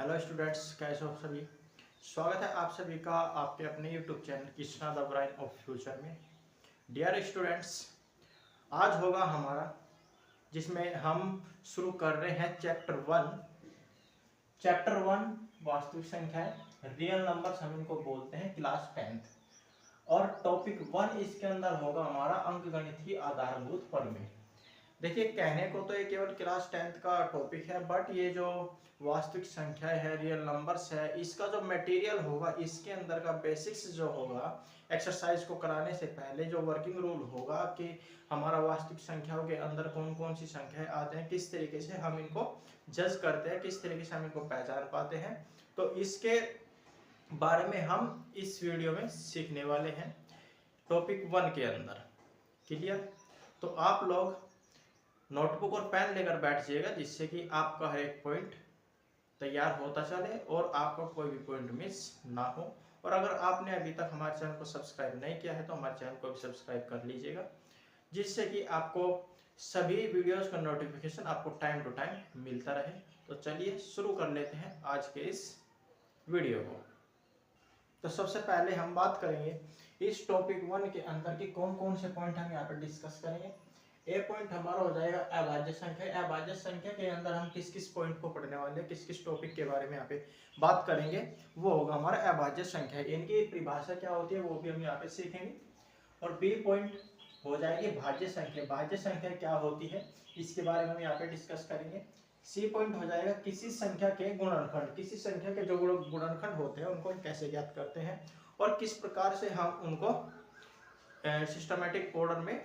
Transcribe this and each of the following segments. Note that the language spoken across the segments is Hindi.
हेलो स्टूडेंट्स, कैसे हो सभी। स्वागत है आप सभी का आपके अपने YouTube channel Krishna the Bryan of future में। डियर स्टूडेंट्स, आज होगा हमारा जिसमें हम शुरू कर रहे हैं चैप्टर 1 वास्तविक संख्याएं रियल नंबर्स हम इनको बोलते हैं, क्लास 10th। और टॉपिक 1 इसके अंदर होगा हमारा अंकगणित की आधारभूत प्रमेय। देखिए, कहने को तो ये केवल क्लास 10th का टॉपिक है, बट ये जो वास्तविक संख्या है, रियल नंबर्स है, इसका जो मटेरियल होगा, इसके अंदर का बेसिक्स जो होगा, एक्सरसाइज को कराने से पहले जो वर्किंग रूल होगा कि हमारा वास्तविक संख्याओं के अंदर कौन कौन सी संख्याएं आते हैं, किस तरीके से हम इनको जज करते हैं, किस तरीके से हम इनको पहचान पाते हैं, तो इसके बारे में हम इस वीडियो में सीखने वाले हैं टॉपिक 1 के अंदर। क्लियर? तो आप लोग नोटबुक और पेन लेकर बैठ जाइएगा, जिससे कि आपका हर एक पॉइंट तैयार होता चले और आपका कोई भी पॉइंट मिस ना हो। और अगर आपने अभी तक हमारे चैनल को सब्सक्राइब नहीं किया है तो हमारे चैनल को भी सब्सक्राइब कर लीजिएगा, जिससे कि आपको सभी वीडियोस का नोटिफिकेशन आपको टाइम टू टाइम मिलता रहे। तो चलिए शुरू कर लेते हैं आज के इस वीडियो को। तो सबसे पहले हम बात करेंगे इस टॉपिक 1 के अंदर की कौन कौन से पॉइंट हम यहाँ पर डिस्कस करेंगे। ए पॉइंट हमारा हो जाएगा अभाज्य संख्या। अभाज्य संख्या के अंदर हम किस किस पॉइंट को पढ़ने वाले हैं, किस किस टॉपिक के बारे में यहाँ पे बात करेंगे, वो होगा हमारा अभाज्य संख्या। इनकी परिभाषा क्या होती है वो भी हम यहाँ पे सीखेंगे। और बी पॉइंट हो जाएगी भाज्य संख्या। भाज्य संख्या क्या होती है इसके बारे में हम यहाँ पे डिस्कस करेंगे। सी पॉइंट हो जाएगा किसी संख्या के गुणनखंड। किसी संख्या के जो गुणनखंड होते हैं उनको हम कैसे ज्ञात करते हैं और किस प्रकार से हम उनको सिस्टमैटिक ऑर्डर में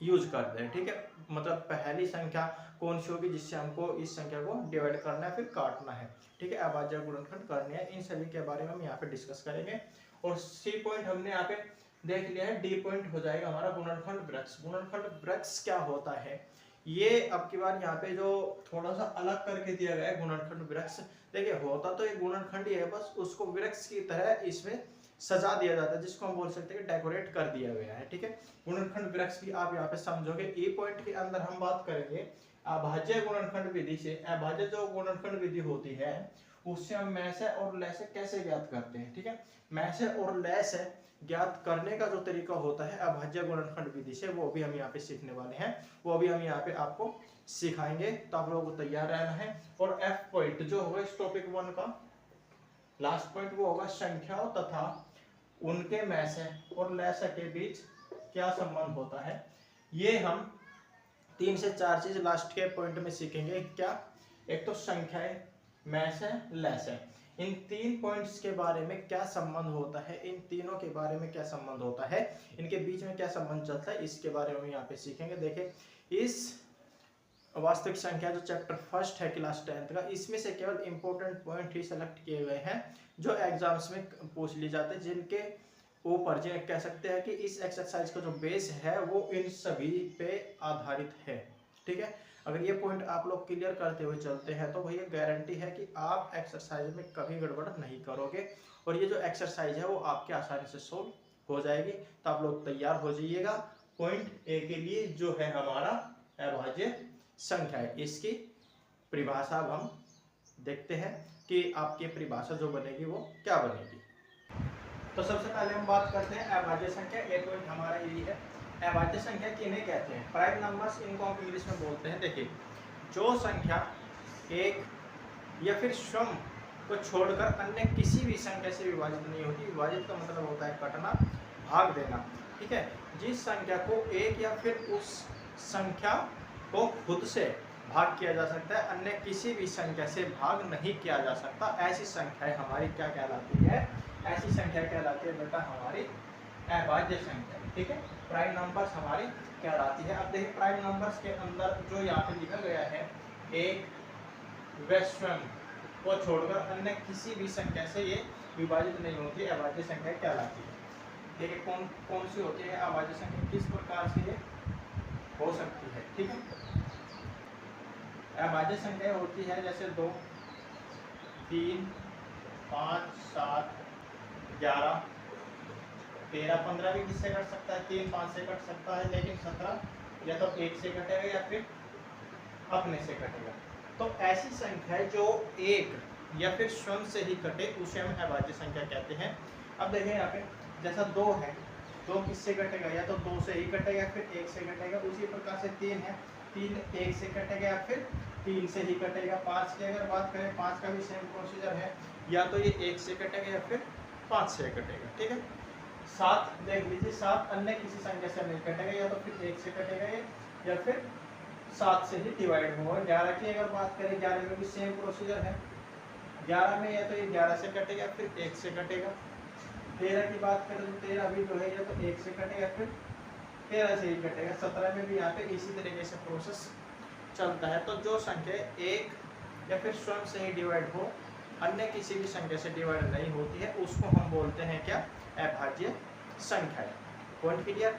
यूज करते हैं। ठीक है, मतलब पहली संख्या कौन सी होगी जिससे हमको इस संख्या को डिवाइड करना है, फिर काटना है। ठीक है, अभाज्य गुणनखंड करने हैं, इन सभी के बारे में हम यहाँ पे डिस्कस करेंगे। और सी पॉइंट हमने यहाँ पे देख लिया है। डी पॉइंट हो जाएगा हमारा गुणनखंड वृक्ष। गुणनखंड वृक्ष क्या होता है, ये अब की बार यहाँ पे जो थोड़ा सा अलग करके दिया गया है गुणनखंड वृक्ष। देखिए, होता तो ये गुणनखंड ही है, बस उसको वृक्ष की तरह इसमें सजा दिया जाता है, जिसको हम बोल सकते हैं कि डेकोरेट कर दिया गया है। ठीक है, गुणनखंड वृक्ष भी आप यहाँ पे समझोगे। ई पॉइंट के अंदर हम बात करेंगे अभाज्य गुणनखंड विधि से। अभाज्य जो गुणनखंड विधि होती है उससे हम मैसे और लैसे कैसे ज्ञात करते हैं। ठीक है, मैसे और लैसे ज्ञात करने का जो तरीका होता है अभाज्य गुणनखंड विधि से, वो भी हम यहाँ पे सीखने वाले हैं, वो भी हम यहाँ पे आपको सिखाएंगे। तो आप लोगों को तैयार रहना है। और एफ पॉइंट जो होगा इस टॉपिक 1 का लास्ट पॉइंट, वो होगा संख्याओं तथा उनके मैसे और लैसे के बीच क्या संबंध होता है। ये हम 3 से 4 चीज लास्ट के पॉइंट में सीखेंगे। क्या? एक तो संख्याएं, मैसे, लैसे, इन 3 पॉइंट्स के बारे में क्या संबंध होता है, इन तीनों के बारे में क्या संबंध होता है, इनके बीच में क्या संबंध चलता है, इसके बारे में यहाँ पे सीखेंगे। देखिए, इस वास्तविक संख्या जो चैप्टर 1 है क्लास 10th का, इसमें से केवल इंपॉर्टेंट पॉइंट ही सेलेक्ट किए गए हैं जो एग्जाम्स में पूछ ली जाते हैं, जिनके ऊपर जो कह सकते हैं कि इस एक्सरसाइज का जो बेस है वो इन सभी पे आधारित है। ठीक है, अगर ये पॉइंट आप लोग क्लियर करते हुए चलते हैं तो भैया गारंटी है कि आप एक्सरसाइज में कभी गड़बड़ नहीं करोगे और ये जो एक्सरसाइज है वो आपके आसानी से सोल्व हो जाएगी। तो आप लोग तैयार हो जाइएगा पॉइंट ए के लिए, जो है हमारा अभाज्य संख्या है। इसकी परिभाषा अब हम देखते हैं कि आपकी परिभाषा जो बनेगी वो क्या बनेगी। तो सबसे पहले हम बात करते हैं अभाज्य संख्या। एक पॉइंट हमारा यही है, अभाज्य संख्या किन्हें कहते हैं? प्राइम नंबर्स, इनको हम इंग्लिश में बोलते हैं। देखिए, जो संख्या एक या फिर सम को छोड़कर अन्य किसी भी संख्या से विभाजित नहीं होती। विभाजित का मतलब होता है कटना, भाग देना। ठीक है, जिस संख्या को एक या फिर उस संख्या को खुद से भाग किया जा सकता है, अन्य किसी भी संख्या से भाग नहीं किया जा सकता, ऐसी संख्याएं हमारी क्या कहलाती है? ऐसी संख्या कहलाती है बेटा हमारी अभाज्य संख्या। ठीक है, प्राइम नंबर्स हमारी कहलाती है। अब देखिए, प्राइम नंबर्स के अंदर जो यहाँ पे लिखा गया है, एक व स्वयं को छोड़कर अन्य किसी भी संख्या से ये विभाजित नहीं होती, अभाज्य संख्या कहलाती है। देखिए, कौन कौन सी होती है अभाज्य संख्या, किस प्रकार से ये हो सकती है। ठीक है, अभाज्य संख्या होती है जैसे 2, 3, 5, 7, 11, 13, 15 भी किससे कट सकता है? 3, 5 से कट सकता है, लेकिन 17 या तो 1 से कटेगा या फिर अपने से कटेगा। तो ऐसी संख्या जो एक या फिर स्वयं से ही कटे उसे हम अभाज्य संख्या कहते हैं। अब देखें यहाँ पे जैसा 2 है, 2 किससे कटेगा, या तो 2 से ही कटेगा फिर 1 से कटेगा। उसी प्रकार से 3 है, 3 1 से कटेगा या फिर 3 से ही कटेगा। 5 की अगर बात करें, 5 का भी सेम प्रोसीजर है, या तो ये 1 से कटेगा या फिर 5 से कटेगा। ठीक है। 7 देख लीजिए, 7 अन्य किसी संख्या से नहीं कटेगा, या तो फिर 1 से कटेगा ये, या फिर 7 से ही डिवाइड होगा। 11 की अगर बात करें, 11 में भी सेम प्रोसीजर है। 11 में या तो ये 11 से कटेगा फिर 1 से कटेगा। 13 की बात करें तो 13 भी जो है या तो 1 से कटेगा फिर 13 से ही कटेगा। 17 में भी यहाँ पे इसी तरीके से प्रोसेस चलता है। तो जो संख्या 1 या फिर स्वयं से ही डिवाइड हो, अन्य किसी भी संख्या से डिवाइड नहीं होती है, उसको हम बोलते हैं क्या, अभाज्य संख्या। Point clear.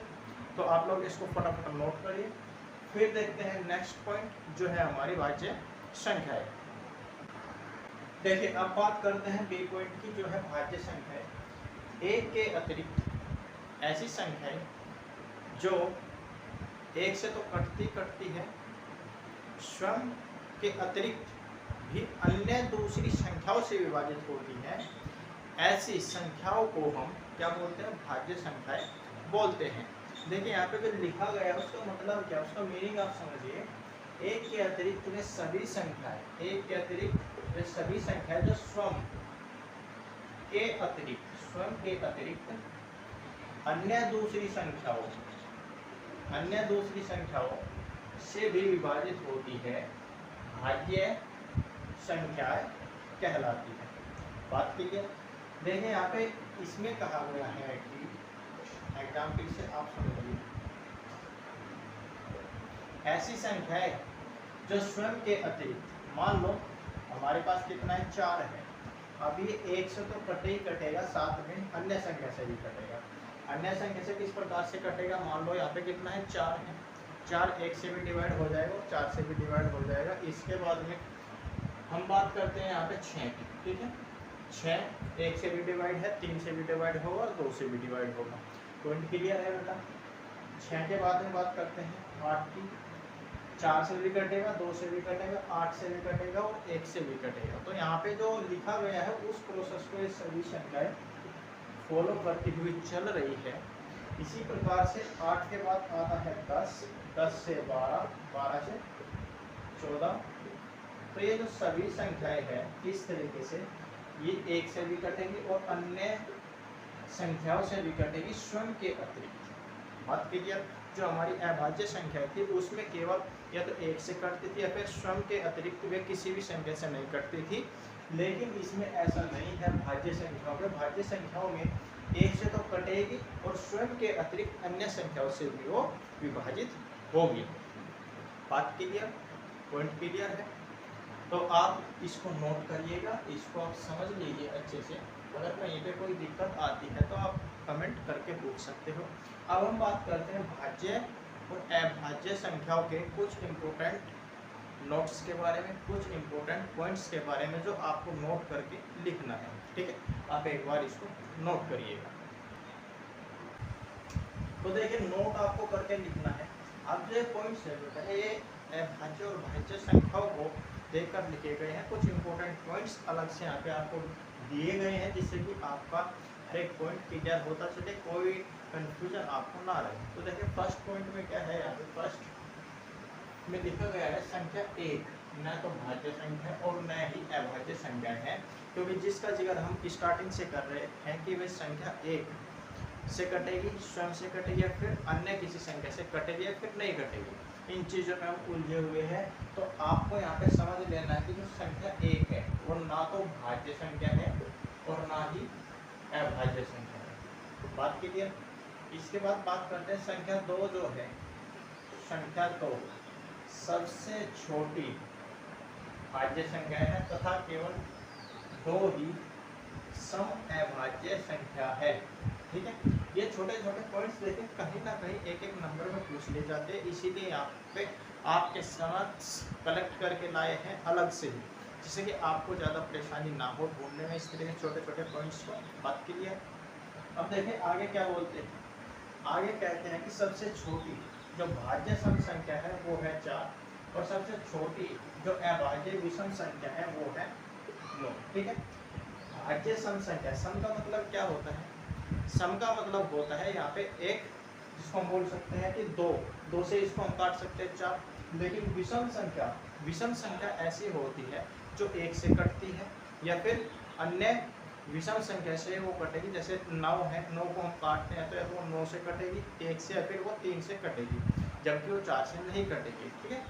तो आप लोग इसको फटाफट नोट करिए। फिर देखते हैं नेक्स्ट पॉइंट जो है हमारी भाज्य संख्या है। देखिए अब बात करते हैं बी पॉइंट की, जो है भाज्य संख्या। 1 के अतिरिक्त ऐसी संख्या जो 1 से तो कटती है, स्वयं के अतिरिक्त भी अन्य दूसरी संख्याओं से विभाजित होती है, ऐसी संख्याओं को हम क्या बोलते हैं, भाज्य संख्याएं बोलते हैं। देखिए यहाँ पे जो लिखा गया है उसका मतलब क्या, उसका मीनिंग आप समझिए। 1 के अतिरिक्त वे सभी संख्याएं, 1 के अतिरिक्त वे सभी संख्याएं जो स्वयं के अतिरिक्त अन्य दूसरी संख्याओं से भी विभाजित होती है, भाज्य संख्याएं कहलाती है। बात क्लियर। देखिए यहाँ पे इसमें कहा गया है कि एग्जाम्पल से आप समझिए, ऐसी संख्याएं जो स्वयं के अतिरिक्त, मान लो हमारे पास कितना है, 4 है। अब ये 1 से तो कटे ही कटेगा, साथ में अन्य संख्या से भी कटेगा। अन्य संख्या से किस प्रकार से कटेगा, मान लो यहाँ पे कितना है, 4 है। 4 1 से भी डिवाइड हो जाएगा और 4 से भी डिवाइड हो जाएगा। इसके बाद में हम बात करते हैं यहाँ पे 6 की। ठीक है, 6 1 से भी डिवाइड है, 3 से भी डिवाइड होगा और 2 से भी डिवाइड होगा। पॉइंट क्लियर है बेटा। 6 के बाद में बात करते हैं 8 की। 4 से भी कटेगा, 2 से भी कटेगा, 8 से भी कटेगा और 1 से भी कटेगा। तो यहाँ पे जो लिखा गया है उस प्रोसेस को ये सभी संख्याएं फॉलो करती हुई चल रही है। इसी प्रकार से 8 के बाद आता है 10, 10 से 12, 12 से 14। तो ये जो सभी संख्याएं हैं इस तरीके से ये 1 से भी कटेंगी और अन्य संख्याओं से भी कटेगी स्वयं के अतिरिक्त। बात क्लियर। जो हमारी अभाज्य संख्या थी उसमें केवल या तो 1 से कटती थी या फिर स्वयं के अतिरिक्त वे किसी भी संख्या से नहीं कटती थी। लेकिन इसमें ऐसा नहीं है भाज्य संख्याओं में। भाज्य संख्याओं में 1 से तो कटेगी और स्वयं के अतिरिक्त अन्य संख्याओं से भी वो विभाजित होगी। बात क्लियर, पॉइंट क्लियर है। तो आप इसको नोट करिएगा, इसको आप समझ लीजिए अच्छे से। अगर कहीं पे कोई दिक्कत आती है तो आप कमेंट करके पूछ सकते हो। अब हम बात करते हैं भाज्य और अभाज्य संख्याओं के कुछ इम्पोर्टेंट नोट्स के बारे में, कुछ इम्पोर्टेंट पॉइंट्स के बारे में जो आपको नोट करके लिखना है। ठीक है, आप एक बार इसको नोट करिएगा। तो देखिए नोट आपको करके लिखना है। अब जो पॉइंट्स है ये अभाज्य और भाज्य संख्याओं को देखकर लिखे गए हैं। कुछ इम्पोर्टेंट पॉइंट्स अलग से यहाँ पे आपको दिए गए हैं जिससे कि आपका हर एक पॉइंट क्लियर होता चले, कोई कंफ्यूजन आपको ना रहे। तो देखिए फर्स्ट पॉइंट में क्या है, यहाँ पे फर्स्ट में लिखा गया है संख्या 1 न तो भाज्य संख्या और न ही अभाज्य संख्या है, क्योंकि जिसका जिक्र हम स्टार्टिंग से कर रहे हैं कि वे संख्या 1 से कटेगी, स्वयं से कटेगी या फिर अन्य किसी संख्या से कटेगी या फिर नहीं कटेगी। इन चीज़ों में हम उलझे हुए हैं। तो आपको यहाँ पे समझ लेना है कि जो संख्या 1 है वो ना तो भाज्य संख्या है और ना ही अभाज्य संख्या है। बात क्लियर। इसके बाद बात करते हैं संख्या 2 जो है, संख्या 2 सबसे छोटी भाज्य संख्या है तथा केवल 2 ही सम अभाज्य संख्या है। ठीक है, ये छोटे छोटे पॉइंट्स देखें कहीं ना कहीं एक एक नंबर में पूछ ले जाते हैं, इसीलिए यहाँ पे आपके समक्ष कलेक्ट करके लाए हैं अलग से ही, जिससे कि आपको ज़्यादा परेशानी ना हो ढूंढने में इस तरह के छोटे छोटे पॉइंट्स को। बात के लिए अब देखें आगे क्या बोलते हैं। आगे कहते हैं कि सबसे छोटी जो भाज्य सम संख्या है वो है 4 और सबसे छोटी जो अभाज्य विषम संख्या है वो है नो। ठीक है, भाज्य सम संख्या, सम का मतलब क्या होता है? सम का मतलब होता है यहाँ पे एक, जिसको हम बोल सकते हैं कि दो से इसको हम काट सकते हैं 4। लेकिन विषम संख्या ऐसी होती है जो 1 से कटती है, या फिर अन्य विषम संख्या से वो कटेगी। जैसे 9 है, 9 को हम काटते हैं तो या तो वो 9 से कटेगी 1 से, या फिर वो 3 से कटेगी, जबकि वो 4 से नहीं कटेगी। ठीक है,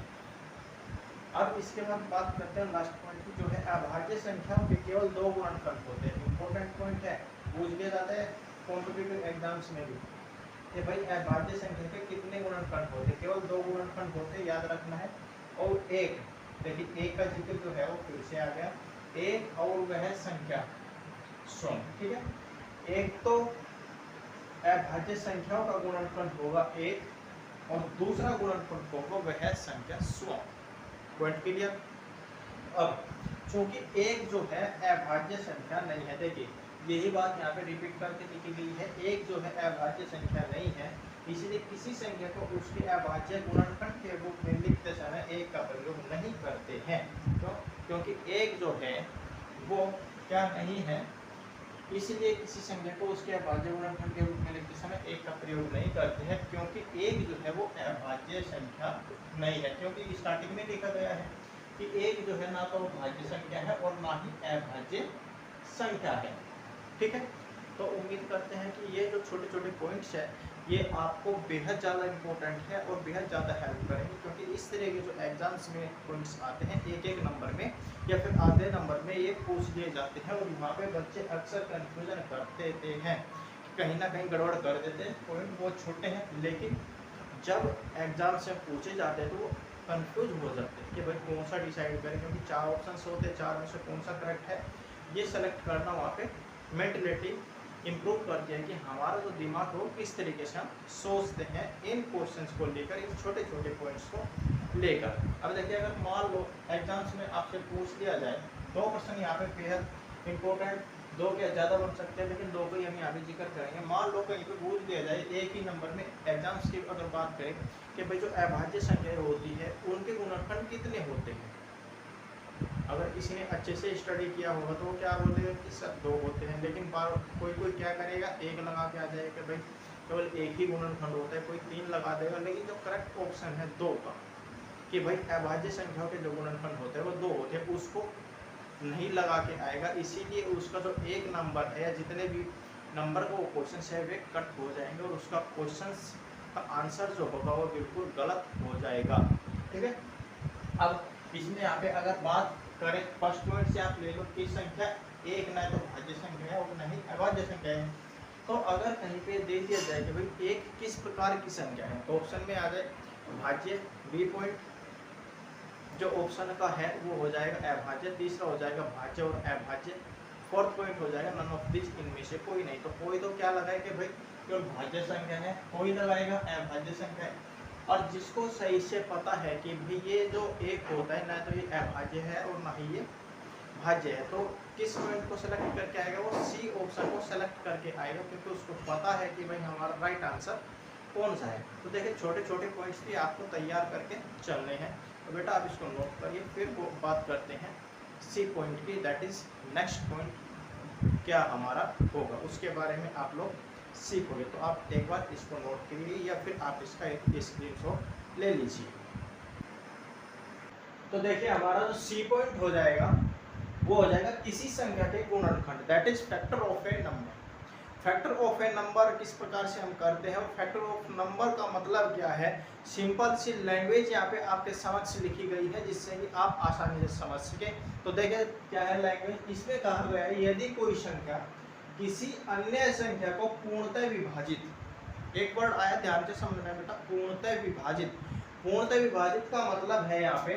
अब इसके बाद बात करते हैं लास्ट पॉइंट की, जो है अभाज्य संख्याओं के केवल 2 गुणनखंड होते हैं। इंपॉर्टेंट पॉइंट है, पूछ लिया जाता है कॉम्पिटिटिव एग्जाम्स में भी कि भाई अभाज्य संख्या के कितने गुणनखंड होते हैं? केवल 2 गुणनखंड होते हैं, याद रखना है। और एक, देखिए एक का जिक्र जो है वो फिर से आ गया, एक और वह संख्या सम। ठीक है, एक तो अभाज्य संख्याओं का गुणनखंड होगा 1, और दूसरा गुणनखंड होगा वह संख्या सम। Point clear? अब चूंकि एक जो है अभाज्य संख्या नहीं है, देखिए यही बात यहाँ पे रिपीट करके लिखी गई है, एक जो है अभाज्य संख्या नहीं है, इसलिए किसी संख्या को उसके अभाज्य गुणनखंड के रूप में लिखते समय एक का प्रयोग नहीं करते हैं। क्यों? क्योंकि एक जो है वो क्या नहीं है, इसलिए किसी संख्या को उसके अभाज्य गुणनखंड के रूप में लिखते समय एक का प्रयोग नहीं करते हैं, क्योंकि एक जो है वो अभाज्य संख्या नहीं है। क्योंकि स्टार्टिंग में लिखा गया है कि एक जो है ना तो भाज्य संख्या है और ना ही अभाज्य संख्या है। ठीक है, तो उम्मीद करते हैं कि ये जो छोटे छोटे पॉइंट्स है ये आपको बेहद ज़्यादा इम्पोर्टेंट है और बेहद ज़्यादा हेल्प करेंगे, क्योंकि इस तरह के जो एग्जाम्स में पॉइंट्स आते हैं एक एक नंबर में या फिर आधे नंबर में ये पूछ लिए जाते हैं, और यहाँ पे बच्चे अक्सर कंफ्यूजन कर देते हैं, कहीं ना कहीं गड़बड़ कर देते हैं। पॉइंट बहुत छोटे हैं, लेकिन जब एग्जाम से पूछे जाते हैं तो वो कंफ्यूज हो जाते हैं कि भाई कौन सा डिसाइड करें, क्योंकि 4 ऑप्शन होते हैं, 4 में से कौन सा करेक्ट है ये सेलेक्ट करना वहाँ पे मेंटलिटी इम्प्रूव करती है कि हमारा जो दिमाग हो किस तरीके से हम सोचते हैं इन क्वेश्चंस को लेकर, इन छोटे छोटे पॉइंट्स को लेकर। अब देखिए अगर मान लो एग्जाम्स में आपसे पूछ लिया जाए 2 क्वेश्चन यहाँ पे बेहद इंपॉर्टेंट, 2 के ज़्यादा बन सकते हैं लेकिन 2 को ही हम यहाँ पे जिक्र करेंगे। मान लो कहीं पे पूछ लिया जाए एक ही नंबर में, एग्जाम्स की अगर बात करें कि भाई जो अभाज्य संख्याएं होती है उनके गुणनखंड कितने होते हैं, अगर किसी ने अच्छे से स्टडी किया होगा तो वो क्या बोलेगा कि सब 2 होते हैं। लेकिन कोई क्या करेगा, एक लगा के आ जाएगा कि भाई केवल एक ही गुणनखंड होता है, कोई 3 लगा देगा। लेकिन जो करेक्ट ऑप्शन है 2 का, कि भाई अभाज्य संख्याओं के जो गुणनखंड होते हैं वो 2 होते हैं, उसको नहीं लगा के आएगा, इसीलिए उसका जो एक नंबर है या जितने भी नंबर को क्वेश्चन है वे कट हो जाएंगे और उसका क्वेश्चन का आंसर जो होगा वो बिल्कुल गलत हो जाएगा। ठीक है, अब इसमें यहाँ पे अगर बात करें फर्स्ट पॉइंट से आप ले लो कि संख्या एक ना तो भाज्य संख्या है और ना ही अभाज्य संख्या है। तो अगर कहीं पे दे दिया जाए कि भाई एक किस प्रकार की संख्या है तो ऑप्शन में आ जाए भाज्य, बी पॉइंट जो ऑप्शन का है वो हो जाएगा अभाज्य, तीसरा हो जाएगा भाज्य और अभाज्य, फोर्थ पॉइंट हो जाएगा नन ऑफ दिस, इनमें से कोई नहीं। तो कोई तो क्या लगाए कि भाई केवल भाज्य संख्या है, कोई लगाएगा अभाज्य संख्या है। और जिसको सही से पता है कि भाई ये जो एक होता है ना तो ये अभाज्य है और ना ही ये भाज्य है, तो किस पॉइंट को सेलेक्ट करके आएगा, वो सी ऑप्शन को सेलेक्ट करके आएगा, क्योंकि उसको पता है कि भाई हमारा राइट आंसर कौन सा है। तो देखिए छोटे छोटे पॉइंट्स भी आपको तैयार करके चलने हैं, तो बेटा आप इसको नोट करिए। फिर वो बात करते हैं सी पॉइंट की, दैट इज नेक्स्ट पॉइंट क्या हमारा होगा उसके बारे में आप लोग सीखोगे। तो आप एक बार इसको नोट करिए या फिर आप इसका एक स्क्रीनशॉट ले लीजिए। तो देखिए हमारा जो सी पॉइंट हो जाएगा वो हो जाएगा किसी संख्या के गुणनखंड, that is factor of a number. Factor of a number किस प्रकार से हम करते हैं, फैक्टर ऑफ नंबर का मतलब क्या है, सिंपल सी लैंग्वेज यहाँ पे आपके समझ लिखी गई है जिससे कि आप आसानी से समझ सके। तो देखिए क्या है लैंग्वेज, इसमें कहा गया है यदि कोई संख्या किसी अन्य संख्या को पूर्णतः विभाजित, एक वर्ड आया ध्यान से समझना बेटा, पूर्णतः विभाजित। पूर्णतः विभाजित का मतलब है यहाँ पे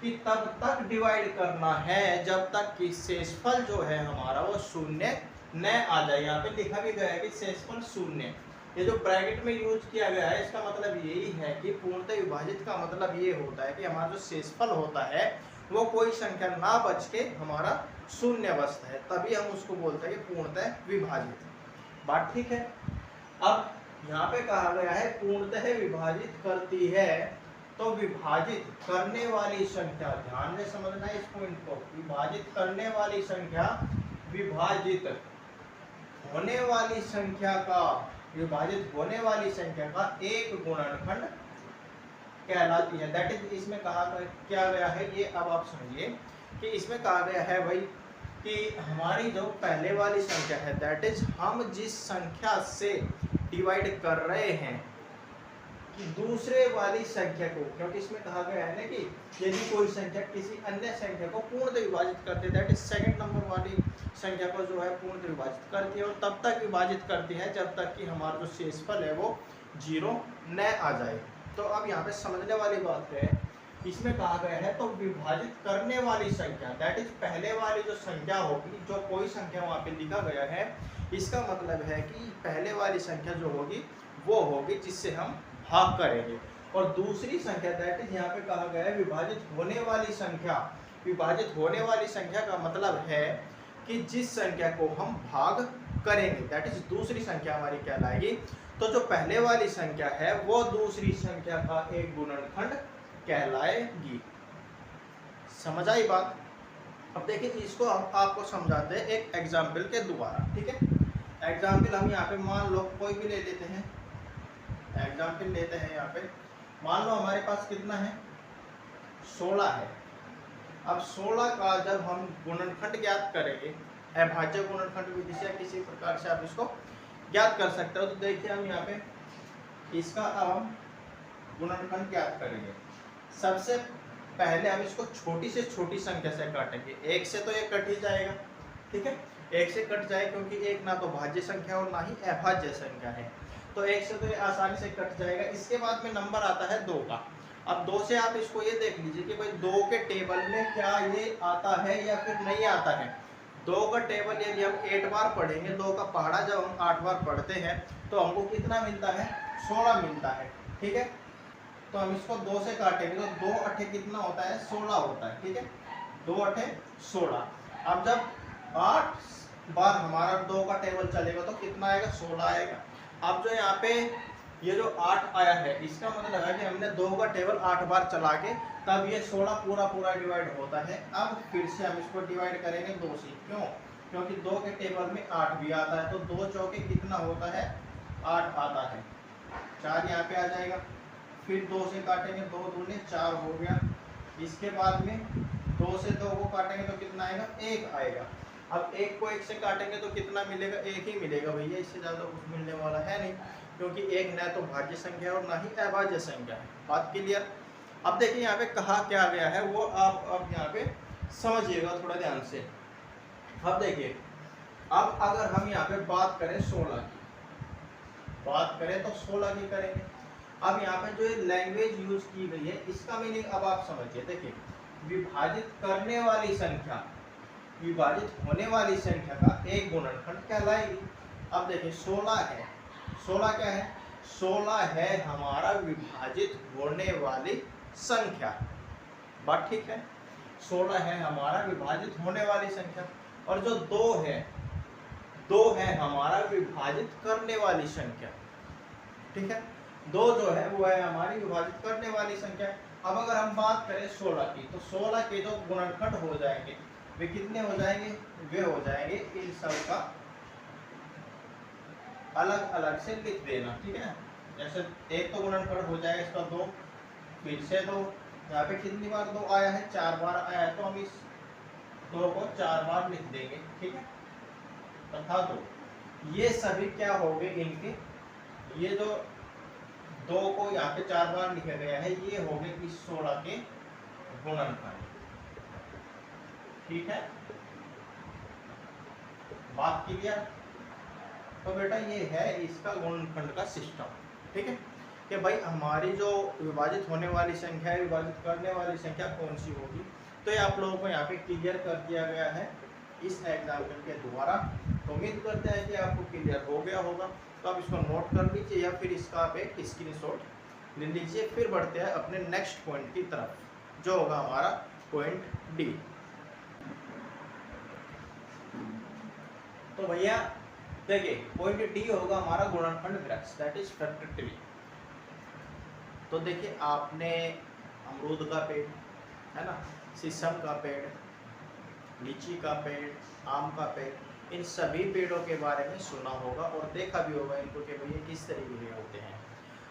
कि तब तक डिवाइड करना है जब तक कि शेषफल जो है हमारा वो शून्य न आ जाए। यहाँ पे लिखा भी गया है कि शेषफल शून्य, ये जो ब्रैकेट में यूज किया गया है इसका मतलब यही है कि पूर्णतः विभाजित का मतलब ये होता है कि हमारा जो शेषफल होता है वो कोई संख्या ना बच के हमारा शून्य बचता है, तभी हम उसको बोलते हैं कि पूर्णतः विभाजित। बात ठीक है। अब यहाँ पे कहा गया है पूर्णतः विभाजित करती है तो विभाजित करने वाली संख्या, ध्यान में समझना है इस पॉइंट को, विभाजित करने वाली संख्या विभाजित होने वाली संख्या का, विभाजित होने वाली संख्या का एक गुणनखंड कहलाती है। दैट इज, इसमें कहा क्या गया है, ये अब आप समझिए कि इसमें कहा गया है भाई कि हमारी जो पहले वाली संख्या है, दैट इज हम जिस संख्या से डिवाइड कर रहे हैं कि दूसरे वाली संख्या को, क्योंकि इसमें कहा गया है ना कि यदि कोई संख्या किसी अन्य संख्या को पूर्णतः विभाजित करती है, दैट इज सेकंड नंबर वाली संख्या को जो है पूर्णतः विभाजित करती है, और तब तक विभाजित करती है जब तक कि हमारा जो शेषफल है वो 0 न आ जाए। तो अब यहाँ पे समझने वाली बात है, इसमें कहा गया है तो विभाजित करने वाली संख्या, दैट इज पहले वाली जो संख्या होगी, जो कोई संख्या वहाँ पे लिखा गया है, इसका मतलब है कि पहले वाली संख्या जो होगी वो होगी जिससे हम भाग करेंगे, और दूसरी संख्या दैट इज यहाँ पे कहा गया है विभाजित होने वाली संख्या। विभाजित होने वाली संख्या का मतलब है कि जिस संख्या को हम भाग करेंगे, दैट इज दूसरी संख्या हमारी कहलाएगी। तो जो पहले वाली संख्या है वो दूसरी संख्या का एक गुणनखंड कहलाएगी। समझ आई बात? अब देखिए इसको हम आपको समझाते हैं एक एग्जाम्पल के द्वारा, ठीक है। एग्जाम्पल हम यहाँ पे मान लो कोई भी ले लेते हैं, एग्जाम्पल लेते हैं यहाँ पे, मान लो हमारे पास कितना है, 16 है। अब 16 का जब हम गुणनखंड ज्ञात करेंगे, अभाज्य गुणनखंड विधि से किसी प्रकार से आप इसको ज्ञात कर सकते हो, तो देखिए हम यहाँ पे इसका अब हम गुणनखंड ज्ञात करेंगे। सबसे पहले हम इसको छोटी से छोटी संख्या से काटेंगे, 1 से तो ये कट ही जाएगा, ठीक है, 1 से कट जाए क्योंकि 1 ना तो भाज्य संख्या और ना ही अभाज्य संख्या है, तो 1 से तो ये आसानी से कट जाएगा। इसके बाद में नंबर आता है 2 का। अब 2 से आप इसको ये देख लीजिए कि भाई 2 के टेबल में क्या ये आता है या फिर नहीं आता है। 2 का टेबल यदि हम 8 बार पढ़ेंगे, 2 का पहाड़ा जब हम 8 बार पढ़ते हैं तो हमको कितना मिलता है, 16 मिलता है, ठीक है। तो हम इसको 2 से काटेंगे तो 2 अठे कितना होता है, 16 होता है, ठीक है, 2 अठे 16। अब जब 8 बार हमारा 2 का टेबल चलेगा तो कितना आएगा, 16 आएगा। अब जो यहाँ पे ये जो 8 आया है, इसका मतलब है कि हमने 2 का टेबल 8 बार चला के तब ये 16 पूरा डिवाइड होता है। अब फिर से हम इसको डिवाइड करेंगे 2 से, क्यों, क्योंकि 2 के टेबल में 8 भी आता है, तो 2 चौके कितना होता है, 8 आता है, 4 यहाँ पे आ जाएगा। फिर 2 से काटेंगे, 2 दूने 4 हो गया। इसके बाद में 2 से 2 को काटेंगे तो कितना आएगा, 1 आएगा। अब 1 को 1 से काटेंगे तो कितना मिलेगा, 1 ही मिलेगा भैया, इससे ज़्यादा कुछ मिलने वाला है नहीं, क्योंकि 1 न तो भाज्य संख्या और ना ही अभाज्य संख्या है। बात क्लियर? अब देखिए यहाँ पे कहा क्या गया है वो आप अब यहाँ पे समझिएगा थोड़ा ध्यान से। अब देखिए, अब अगर हम यहाँ पे बात करें 16 की, बात करें तो 16 की करेंगे। अब यहाँ पे जो लैंग्वेज यूज की गई है इसका मीनिंग अब आप समझिए। देखिए, विभाजित करने वाली संख्या विभाजित होने वाली संख्या का एक गुणनखंड कहलाएगी। अब देखिए 16 है, 16 क्या है, 16 है हमारा विभाजित होने वाली संख्या। बात ठीक है, 16 है हमारा विभाजित होने वाली संख्या, और जो 2 है, 2 है हमारा विभाजित करने वाली संख्या, ठीक है। 2 जो है वो है हमारी विभाजित करने वाली संख्या। अब अगर हम बात करें 16 की, तो 16 के जो गुणनखंड हो जाएंगे वे कितने हो जाएंगे, वे हो जाएंगे, इन सब का अलग अलग से लिख देना, ठीक है। जैसे एक तो गुणनखंड हो जाएगा इसका 2, फिर से 2, यहाँ पे कितनी बार 2 आया है, 4 बार आया है, तो हम इस 2 को 4 बार लिख देंगे, ठीक है, तथा 2। ये सभी क्या हो गए इनके, ये जो 2 को यहाँ पे 4 बार लिखा गया है, ये हो गए इस 16 के गुणनखंड, ठीक है। बात क्लियर? तो बेटा ये है इसका गुणनखंड का सिस्टम, ठीक है, कि भाई हमारी जो विभाजित होने वाली संख्या है, विभाजित करने वाली संख्या कौन सी होगी। तो ये आप लोगों को यहाँ पे क्लियर कर दिया गया है इस एग्जाम्पल के द्वारा। तो उम्मीद करते हैं कि आपको क्लियर हो गया होगा। तो आप इसको नोट कर लीजिए या फिर इसका आप एक स्क्रीनशॉट ले लीजिए। फिर बढ़ते हैं अपने नेक्स्ट पॉइंट की तरफ, जो होगा हमारा पॉइंट डी। तो भैया देखिए, पॉइंट डी होगा हमारा गुणनखंड वृक्ष, दैट इज फैक्टर ट्री। तो देखिए, आपने अमरूद का पेड़ है ना, शीशम का पेड़, लीची का पेड़, आम का पेड़, इन सभी पेड़ों के बारे में सुना होगा और देखा भी होगा इनको कि भाई ये किस तरीके के होते हैं।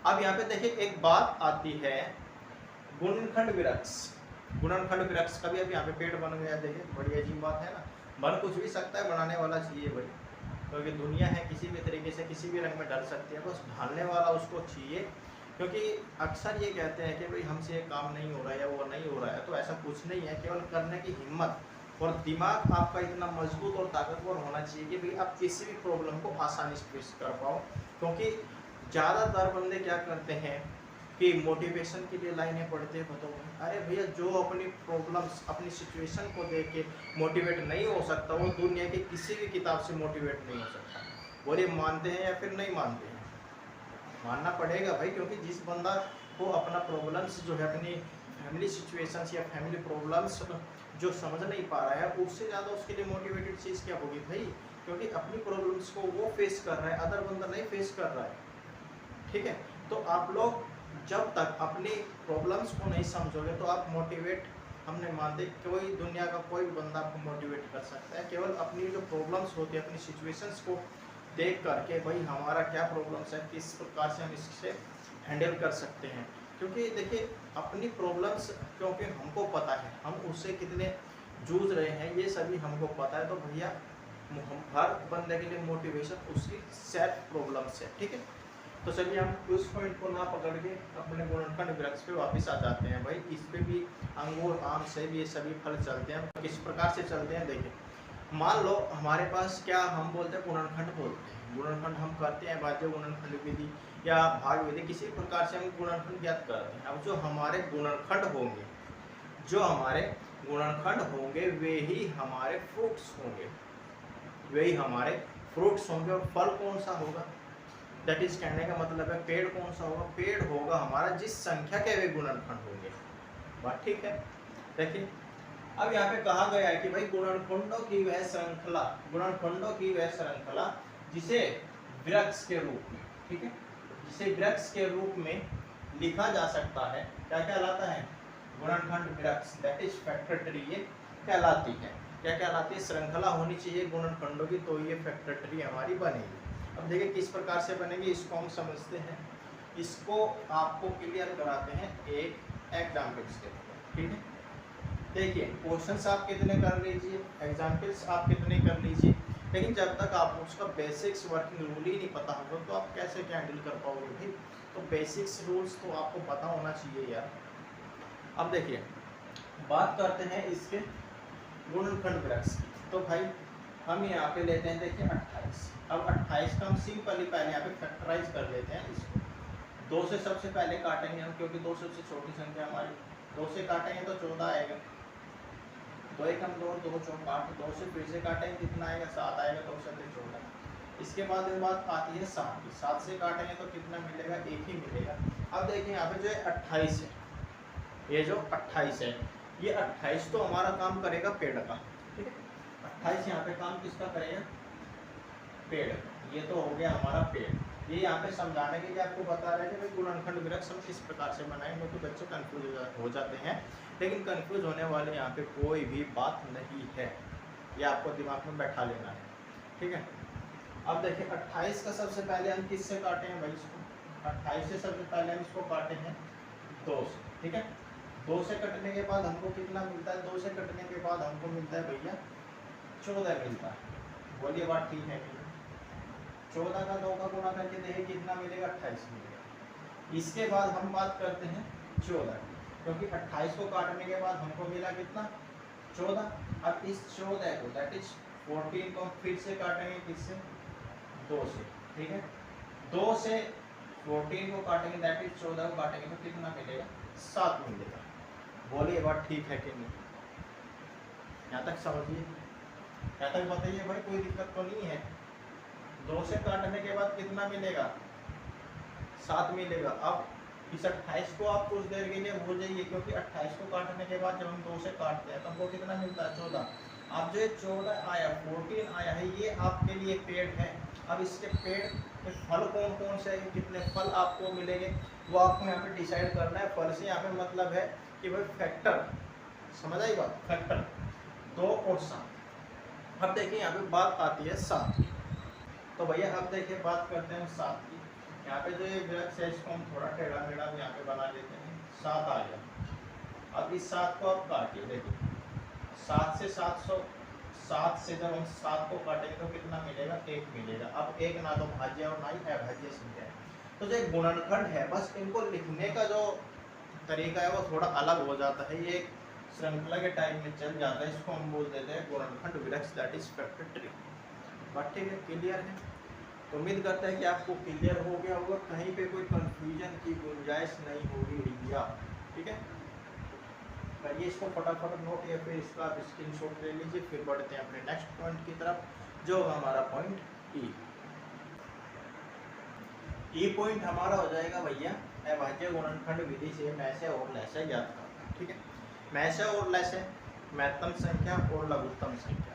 अब यहाँ पे देखिए एक बात आती है, गुणनखंड वृक्ष। गुणनखंड वृक्ष का भी अब यहाँ पे पेड़ बन गया, देखिए बड़ी अजीब बात है ना। बन कुछ भी सकता है, बनाने वाला चाहिए भाई, क्योंकि दुनिया है किसी भी तरीके से किसी भी रंग में ढल सकती है, बस ढालने वाला उसको चाहिए। क्योंकि अक्सर ये कहते हैं कि भाई हमसे ये काम नहीं हो रहा है या वो नहीं हो रहा है, तो ऐसा कुछ नहीं है, केवल करने की हिम्मत और दिमाग आपका इतना मजबूत और ताकतवर होना चाहिए कि भाई आप किसी भी प्रॉब्लम को आसानी से फेस कर पाओ। क्योंकि ज़्यादातर बंदे क्या करते हैं कि मोटिवेशन के लिए लाइनें पढ़ते हैं, बताओ अरे भैया जो अपनी प्रॉब्लम्स अपनी सिचुएशन को देख के मोटिवेट नहीं हो सकता वो दुनिया की किसी भी किताब से मोटिवेट नहीं हो सकता। बोलिए मानते हैं या फिर नहीं मानते हैं? मानना पड़ेगा भाई, क्योंकि जिस बंदा को अपना प्रॉब्लम्स जो है अपनी फैमिली सिचुएशंस या फैमिली प्रॉब्लम्स जो समझ नहीं पा रहा है, उससे ज़्यादा उसके लिए मोटिवेटेड चीज़ क्या होगी भाई? क्योंकि अपनी प्रॉब्लम्स को वो फेस कर रहा है, अदर बंदा नहीं फेस कर रहा है। ठीक है, तो आप लोग जब तक अपनी प्रॉब्लम्स को नहीं समझोगे तो आप मोटिवेट हम नहीं मानते, कोई दुनिया का कोई बंदा आपको मोटिवेट कर सकता है। केवल अपनी जो प्रॉब्लम्स होती है अपनी सिचुएशंस को देख करके भाई हमारा क्या प्रॉब्लम्स है, किस प्रकार से हम इससे हैंडल कर सकते हैं। क्योंकि देखिए अपनी प्रॉब्लम्स क्योंकि हमको पता है हम उससे कितने जूझ रहे हैं, ये सभी हमको पता है, तो भैया हर बंदे के लिए मोटिवेशन उसकी सेल्फ प्रॉब्लम्स है। ठीक है, तो चलिए हम उस पॉइंट को ना पकड़ के अपने गुणनखंड वृक्ष पे वापस आ जाते हैं। भाई इस पे भी अंगूर, आम, सेब ये सभी फल चलते हैं। किस प्रकार से चलते हैं देखिए, मान लो हमारे पास क्या हम बोलते हैं गुणनखंड बोलते हैं। गुणनखंड हम करते हैं बाध्य गुणनखंड विधि या भाग विधि, किसी प्रकार से हम गुणनखंड ज्ञात करते हैं। अब जो हमारे गुणनखंड होंगे, जो हमारे गुणनखंड होंगे वे ही हमारे फ्रूट्स होंगे, वे ही हमारे फ्रूट्स होंगे। और फल कौन सा होगा, दैट इज कहने का मतलब है पेड़ कौन सा होगा, पेड़ होगा हमारा जिस संख्या के वे गुणनखंड होंगे। बात ठीक है। देखिए अब यहाँ पे कहा गया है कि भाई गुणनखंडों की वह श्रृंखला, गुणनखंडों की वह श्रृंखला जिसे वृक्ष के रूप में, ठीक है, जिसे वृक्ष के रूप में लिखा जा सकता है, क्या कहलाता है? गुणनखंड वृक्ष, दैट इज फैक्टर ट्री ये कहलाती है। क्या कहलाती है? श्रृंखला होनी चाहिए गुणनखंडों की, तो ये फैक्टर ट्री हमारी बनेगी। अब देखिए किस प्रकार से बनेगी, इसको हम समझते हैं, इसको आपको क्लियर कराते हैं एक एग्जाम्पल्स के थ्रू। ठीक है, देखिए क्वेश्चंस आप कितने कर लीजिए, एग्जाम्पल्स आप कितने कर लीजिए, लेकिन जब तक आप उसका बेसिक्स वर्किंग रूल ही नहीं पता होगा तो आप कैसे क्या हैंडल कर पाओगे भाई? तो बेसिक्स रूल्स तो आपको पता होना चाहिए यार। अब देखिए बात करते हैं इसके गुणनखंड वृक्ष की। तो भाई हम यहाँ पे लेते हैं देखिए 28। अब 28 का हम सिंपली पहले यहाँ पे फैक्टराइज कर लेते हैं इसको। 2 से सबसे पहले काटेंगे हम, क्योंकि 2 सबसे छोटी संख्या हमारी, 2 से काटेंगे तो 14 आएगा, 2 एक हम 2, 2 चौक 8, 2 से फिर से काटेंगे कितना आएगा? 7 आएगा, 2 से 14। इसके बाद में बात आती है 7 की, 7 से काटेंगे तो कितना मिलेगा? 1 ही मिलेगा। अब देखिए यहाँ पे जो है 28 है, ये जो 28 है, ये 28 तो हमारा काम करेगा पेड़ का। ठीक है, 28 यहाँ पे काम किसका करेगा? पेड़। ये तो हो गया हमारा पेड़। ये यहाँ पे समझाने के लिए आपको बता रहे थे भाई गुणनखंड वृक्ष हम किस प्रकार से बनाएंगे, क्योंकि बच्चे कंफ्यूज हो जाते हैं, लेकिन कंफ्यूज होने वाले यहाँ पे कोई भी बात नहीं है, ये आपको दिमाग में बैठा लेना है। ठीक है, अब देखिए 28 का सबसे पहले हम किससे काटे हैं भाई? इसको 28 से सबसे पहले हम इसको काटे हैं 2 से। ठीक है, 2 से कटने के बाद हमको कितना मिलता है? 2 से कटने के बाद हमको मिलता है भैया 14 मिलता है। बोलिए बात ठीक है? 14 का 2 का गुणा करके देखिए कितना मिलेगा? 28 मिलेगा। इसके बाद हम बात करते हैं 14, क्योंकि 28 को काटने के बाद हमको मिला कितना? 14। अब इस 14 को दैट इज 14 को फिर से काटेंगे किससे? 2 से। ठीक है, 2 से 14 को काटेंगे दैट इज 14 को काटेंगे तो कितना मिलेगा? 7 मिलेगा। बोलिए बात ठीक है कि नहीं? यहाँ तक समझिए, यहाँ तक बताइए भाई, कोई दिक्कत तो नहीं है? 2 से काटने के बाद कितना मिलेगा? 7 मिलेगा। अब इस 28 को आप कुछ देर के लिए भूल जाइए, क्योंकि 28 को काटने के बाद जब हम 2 से काटते हैं तो हमको कितना मिलता है? 14। अब जो 14 आया 14 आया है ये आपके लिए पेड़ है। अब इसके पेड़ के फल कौन कौन से है, कितने फल आपको मिलेंगे वो आपको यहाँ पे डिसाइड करना है। फल से यहाँ पे मतलब है कि भाई फैक्टर, समझ आई बात, फैक्टर 2 और 7। अब देखिए यहाँ पे बात आती है 7 की। तो भैया अब देखिए बात करते हैं 7 की। यहाँ पे जो ये वृक्ष है इसको हम थोड़ा टेढ़ा टेढ़ा यहाँ पे बना लेते हैं। 7 आ गया। अब इस 7 को आप काटिए, देखिए 7 से 700, 7 से जब हम 7 को काटेंगे तो कितना मिलेगा, 1 मिलेगा। अब 1 ना तो भाज्य और ना ही अभाज्य संख्या है। तो जो गुणनखंड है बस इनको लिखने का जो तरीका है वो थोड़ा अलग हो जाता है, ये एक श्रृंखला के टाइप में चल जाता है। इसको हम बोल देते हैं गुणनखंड वृक्ष, दैट इज फैक्टर ट्री। बात ठीक है, क्लियर है? तो उम्मीद करते हैं कि आपको क्लियर हो गया होगा, कहीं पे कोई कंफ्यूजन की गुंजाइश नहीं होगी भैया। ठीक है, करिए इसको फटाफट नोट या फिर इसका आप स्क्रीनशॉट ले लीजिए। फिर बढ़ते हैं अपने नेक्स्ट पॉइंट की तरफ, जो हमारा पॉइंट ई पॉइंट हमारा हो जाएगा भैया अभाज्य गुणनखंड विधि से मैसे और लैसे ज्ञात करना। ठीक है, मैसे और लैसे महत्तम संख्या और लघुत्तम संख्या।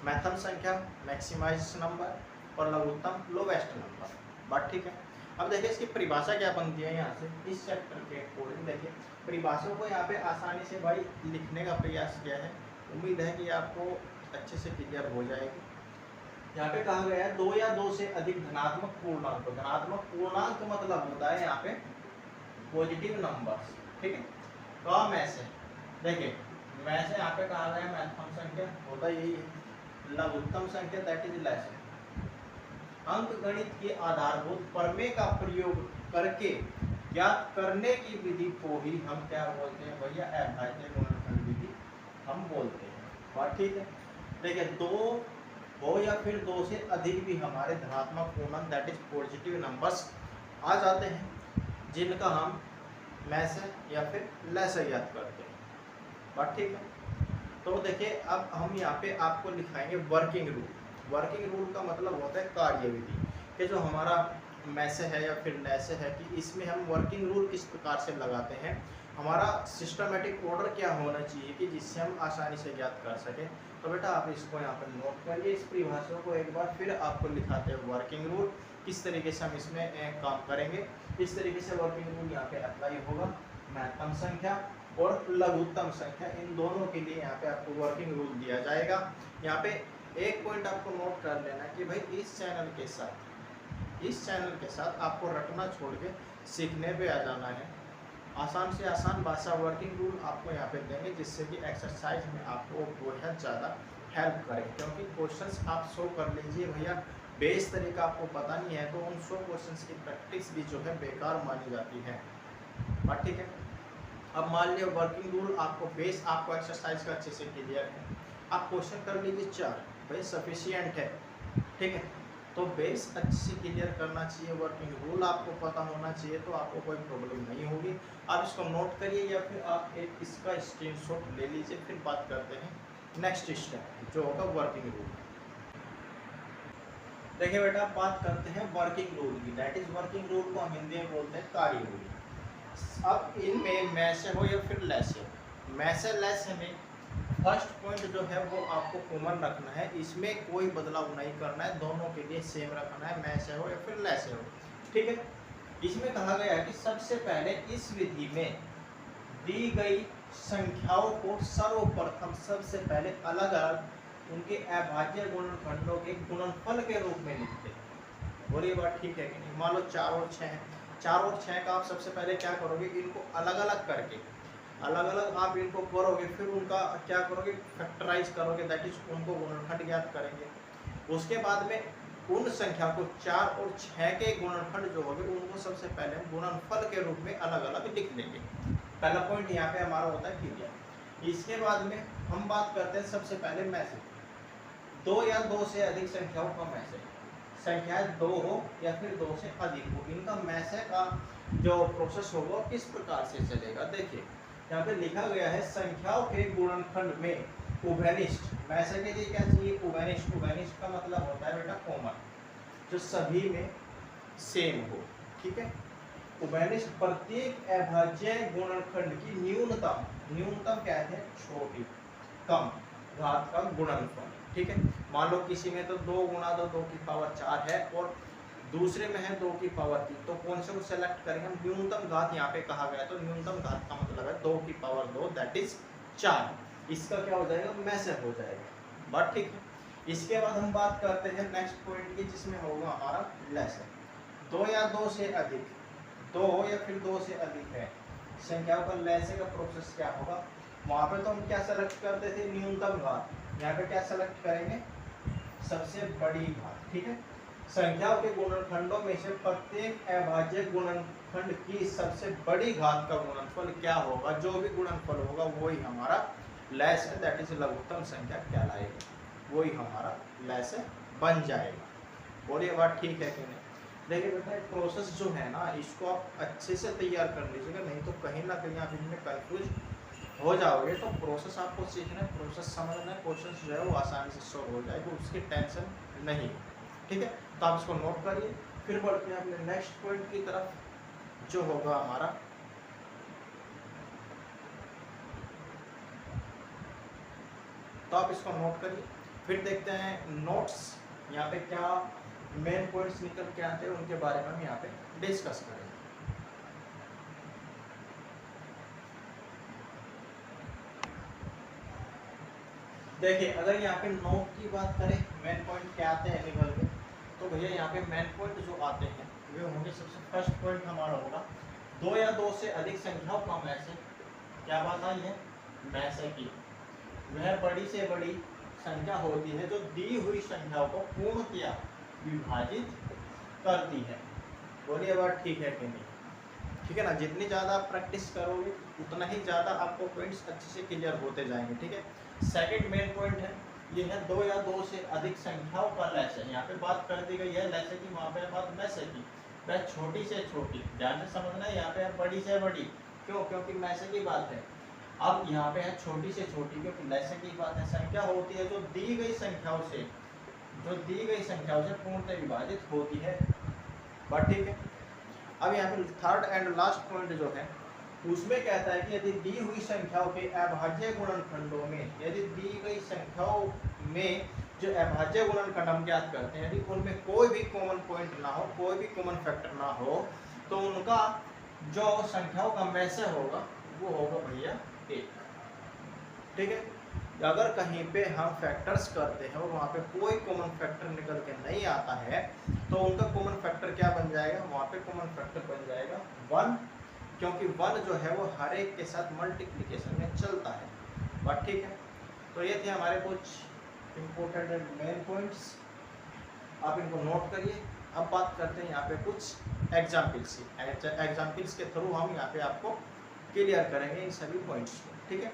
महत्तम संख्या मैक्सिमाइज नंबर और लघुत्तम लोवेस्ट नंबर। बात ठीक है। अब देखिए इसकी परिभाषा क्या बनती है यहाँ से, इस चैप्टर के अकॉर्डिंग देखिए परिभाषाओं को यहाँ पे आसानी से भाई लिखने का प्रयास किया है। उम्मीद है कि आपको अच्छे से क्लियर हो जाएगी। यहाँ पे कहा गया है 2 या 2 से अधिक धनात्मक पूर्णांक। धनात्मक पूर्णांक मतलब होता है यहाँ पे पॉजिटिव नंबर्स। ठीक है, कम ऐसे देखिए मैं से यहाँ पे कहा गया महत्तम संख्या होता यही है, लघुत्तम संख्या दैट इज लेस। अंक गणित के आधारभूत प्रमेय का प्रयोग करके ज्ञात करने की विधि को ही हम क्या बोलते हैं भैया, अभाज्य गुणनखंड विधि हम बोलते हैं। बात ठीक है। देखिए 2 हो या फिर 2 से अधिक भी हमारे धनात्मक पूर्णांक दैट इज पॉजिटिव नंबर्स आ जाते हैं, जिनका हम मैसे या फिर लेसे याद करते हैं। बात ठीक है। तो देखिए अब हम यहाँ पे आपको लिखाएंगे वर्किंग रूल। वर्किंग रूल का मतलब होता है कार्यविधि, कि जो हमारा मैसे है या फिर लेसे है कि इसमें हम वर्किंग रूल किस प्रकार से लगाते हैं, हमारा सिस्टमेटिक ऑर्डर क्या होना चाहिए कि जिससे हम आसानी से ज्ञात कर सकें। तो बेटा आप इसको यहाँ पर नोट करिए, इस परिभाषा को एक बार फिर आपको लिखाते हैं वर्किंग रूल, किस तरीके से हम इसमें काम करेंगे। इस तरीके से वर्किंग रूल यहाँ पे अप्लाई होगा। महत्तम संख्या और लघुत्तम संख्या इन दोनों के लिए यहाँ पे आपको वर्किंग रूल दिया जाएगा। यहाँ पे एक पॉइंट आपको नोट कर लेना कि भाई इस चैनल के साथ आपको रटना छोड़ के सीखने पे आ जाना है। आसान से आसान भाषा वर्किंग रूल आपको यहाँ पे देंगे, जिससे कि एक्सरसाइज में आपको बहुत ज़्यादा हेल्प करें। क्योंकि क्वेश्चंस आप 100 कर लीजिए भैया, बेस तरीका आपको पता नहीं है तो उन 100 क्वेश्चंस की प्रैक्टिस भी जो है बेकार मानी जाती है। बात ठीक है। अब मान लिया वर्किंग रूल आपको बेस आपको एक्सरसाइज का अच्छे से क्लियर है, आप क्वेश्चन कर लीजिए 4 भाई सफिशिएंट है। ठीक है, तो बेस अच्छे से क्लियर करना चाहिए, वर्किंग रूल आपको पता होना चाहिए, तो आपको कोई प्रॉब्लम नहीं होगी। आप इसको नोट करिए या फिर आप एक इसका स्क्रीनशॉट ले लीजिए। फिर बात करते हैं नेक्स्ट स्टेप जो होगा वर्किंग रूल। देखिए बेटा बात करते हैं वर्किंग रूल की, दैट इज वर्किंग रूल को हम हिंदी में बोलते हैं कार्य रूल। अब इनमें मैसे हो या फिर लेसे हो, मैसे लेसे में फर्स्ट पॉइंट जो है वो आपको कॉमन रखना है, इसमें कोई बदलाव नहीं करना है, दोनों के लिए सेम रखना है, मैसे हो या फिर लेसे हो। ठीक है, इसमें कहा गया है कि सबसे पहले इस विधि में दी गई संख्याओं को सर्वप्रथम सबसे पहले अलग अलग उनके अभाज्य गुणनखंडों के गुणनफल के रूप में लिखते हैं। बोलिए बात ठीक है कि नहीं। मान लो 4 और 6 है, 4 और 6 का आप सबसे पहले क्या करोगे, इनको अलग अलग करके आप इनको करोगे, फिर उनका क्या करोगे, फैक्टराइज करोगे, दैट इज उनको गुणनखंड ज्ञात करेंगे। उसके बाद में उन संख्या को 4 और 6 के गुणनखंड जो होंगे उनको सबसे पहले गुणनफल के रूप में अलग अलग लिख लेंगे। पहला पॉइंट यहाँ पे हमारा होता है क्लियर। इसके बाद में हम बात करते हैं सबसे पहले मैसेज, 2 या 2 से अधिक संख्याओं का मैसेज, संख्याएं 2 हो या फिर 2 से अधिक हो, इनका मैसे का जो प्रोसेस होगा किस प्रकार से चलेगा। देखिए यहाँ पे लिखा गया है संख्याओं के गुणनखंड में उभयनिष्ठ, मैसे के लिए क्या चाहिए, उभयनिष्ठ। उभयनिष्ठ का मतलब होता है बेटा कॉमन, जो सभी में सेम हो। ठीक है, उभयनिष्ठ प्रत्येक अभाज्य गुणनखंड की न्यूनतम क्या है, छोटी कम घात का गुणनफल, ठीक है। मान लो किसी में तो 2 गुणा 2 की पावर 4 है और दूसरे में है 2 की पावर 3, तो कौन से को सेलेक्ट करेंगे? न्यूनतम घात यहाँ पे कहा गया, तो न्यूनतम घात का मतलब है 2 की पावर 2 दैट इज 4। इसका क्या हो जाएगा? मैसेज हो जाएगा। बात ठीक है। इसके बाद हम बात करते हैं नेक्स्ट पॉइंट की, जिसमें होगा हमारा लेसन। 2 या 2 से अधिक, 2 या फिर 2 से अधिक है संख्याओं का लेसे का प्रोसेस क्या होगा? वहां पे तो हम क्या सेलेक्ट करते थे? न्यूनतम घात। यहाँ पे क्या सेलेक्ट करेंगे? सबसे बड़ी घात, ठीक है। संख्याओं के गुणनखंडों में से प्रत्येक अभाज्य गुणनखंड की सबसे बड़ी घात का गुणनफल क्या होगा? जो भी गुणनफल होगा वही हमारा लेस है, दैट इज लघुत्तम संख्या कहलाएगी, वही हमारा लेस बन जाएगा। बोलिए बात ठीक है कि नहीं? देखिए बेटा प्रोसेस जो है ना, इसको आप अच्छे से तैयार कर लीजिएगा, नहीं तो कहीं ना कहीं आप इनमें कंफ्यूज हो जाओगे। तो प्रोसेस आपको सीखना है, प्रोसेस समझना है, क्वेश्चन जो है वो आसानी से सॉल्व हो जाएगा, उसकी टेंशन नहीं, ठीक है। तो आप इसको नोट करिए। फिर बढ़ते हैं अपने नेक्स्ट पॉइंट की तरफ, जो होगा हमारा तो आप इसको नोट करिए। फिर देखते हैं नोट्स, यहाँ पे क्या मेन पॉइंट्स निकल के आते हैं, उनके बारे में हम यहाँ पे डिस्कस करेंगे। देखिए अगर यहाँ पे नोट की बात करें, मेन पॉइंट क्या आते हैं निकल के, तो भैया यहाँ पे मेन पॉइंट जो आते हैं वे होंगे, सबसे फर्स्ट पॉइंट हमारा होगा 2 या 2 से अधिक संख्याओं का मैसेज, क्या बात आई है? मैसेज की वह बड़ी से बड़ी संख्या होती है जो दी हुई संख्याओं को पूर्णतया विभाजित करती है। बोलिए बात ठीक है कि नहीं? ठीक है ना। जितनी ज़्यादा आप प्रैक्टिस करोगे उतना ही ज़्यादा आपको पॉइंट्स अच्छे से क्लियर होते जाएंगे, ठीक है। सेकंड मेन पॉइंट है, ये है 2 या 2 से अधिक संख्याओं का लेसन। यहाँ पे बात कर दी गई है लेसन की, वहाँ पे बात मैसेज की, वह छोटी से छोटी, ध्यान से समझना है। यहाँ पे है बड़ी से बड़ी, क्यों? क्योंकि मैसेज की बात है। अब यहाँ पे है छोटी से छोटी, क्योंकि लेसन की बात है। संख्या होती है जो दी गई संख्याओं से, पूर्णतः विभाजित होती है। बात ठीक है। अब यहाँ पे थर्ड एंड लास्ट पॉइंट जो है उसमें कहता है कि यदि दी हुई संख्याओं के अभाज्य गुणनखंडों में, यदि दी गई संख्याओं में जो अभाज्य गुणनखंड हम ज्ञात करते हैं, यदि उनमें कोई भी कॉमन पॉइंट ना हो, कोई भी कॉमन फैक्टर ना हो, तो उनका जो संख्याओं का मैसे होगा वो होगा भैया 1, ठीक है। अगर कहीं पे हम फैक्टर्स करते हैं और वहाँ पे कोई कॉमन फैक्टर निकल के नहीं आता है, तो उनका कॉमन फैक्टर क्या बन जाएगा? वहाँ पे कॉमन फैक्टर बन जाएगा 1, क्योंकि 1 जो है वो हर एक के साथ मल्टीप्लिकेशन में चलता है। बात ठीक है। तो ये थे हमारे कुछ इम्पोर्टेंट मेन पॉइंट्स, आप इनको नोट करिए। अब बात करते हैं यहाँ पे कुछ एग्जाम्पल्स की। एग्जाम्पल्स के थ्रू हम यहाँ पे आपको क्लियर करेंगे इन सभी पॉइंट्स को, ठीक है।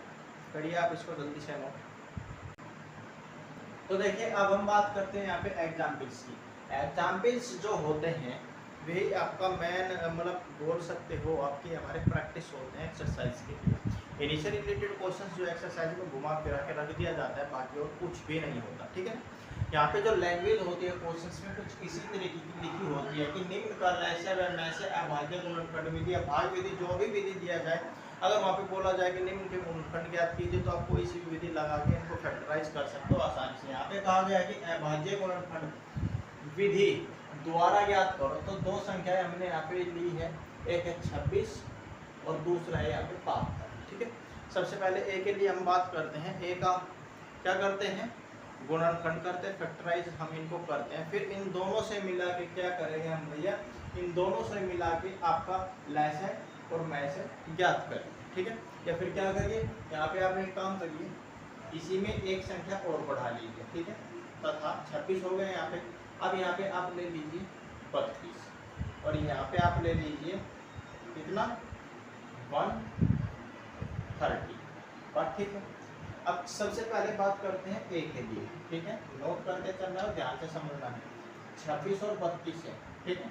करिए आप इसको जल्दी से नोट। तो देखिए अब हम बात करते हैं यहाँ पे एग्जाम्पल्स की। एग्जाम्पल्स जो होते हैं वही आपका मेन मतलब बोल सकते हो आपकी हमारे प्रैक्टिस होते हैं एक्सरसाइज के लिए। इनिशियल रिलेटेड क्वेश्चंस जो एक्सरसाइज में घुमा फिरा के रख दिया जाता है, बाकी और कुछ भी नहीं होता, ठीक है। यहाँ पे जो लैंग्वेज होती है क्वेश्चंस में कुछ इसी तरीके की लिखी होती है कि निम्न का लैसे व मैसे अभाज्य गुणनखंड विधि, भाग विधि, जो भी विधि दिया जाए, अगर वहाँ पे बोला जाए कि निम्न के गुणनखंड ज्ञात कीजिए, तो आप कोई सी भी विधि लगा के इनको फैक्टराइज कर सकते हो आसानी से। यहाँ पे कहा गया है कि अभाज्य गुणनखंड विधि द्वारा ज्ञात करो, तो 2 संख्याएं हमने यहाँ पे ली है, एक है 26 और दूसरा है यहाँ पे 72, ठीक है। सबसे पहले ए के लिए हम बात करते हैं। ए का क्या करते हैं? गुणनखंड करते हैं, फैक्टराइज हम इनको करते हैं। फिर इन दोनों से मिला के क्या करेंगे हम भैया? इन दोनों से मिला के आपका लैसे और मैसे ज्ञात करें, ठीक है। या फिर क्या करिए, यहाँ पे आप एक काम करिए, इसी में एक संख्या और बढ़ा लीजिए, ठीक है। तथा 26 हो गए यहाँ पे। अब यहाँ पे आप ले लीजिए 32 और यहाँ पे आप ले लीजिए कितना? 130, बात ठीक है। अब सबसे पहले बात करते हैं ए के लिए, ठीक है। नोट करके चलना है, ध्यान से समझना है। 26 और 32 है, ठीक है।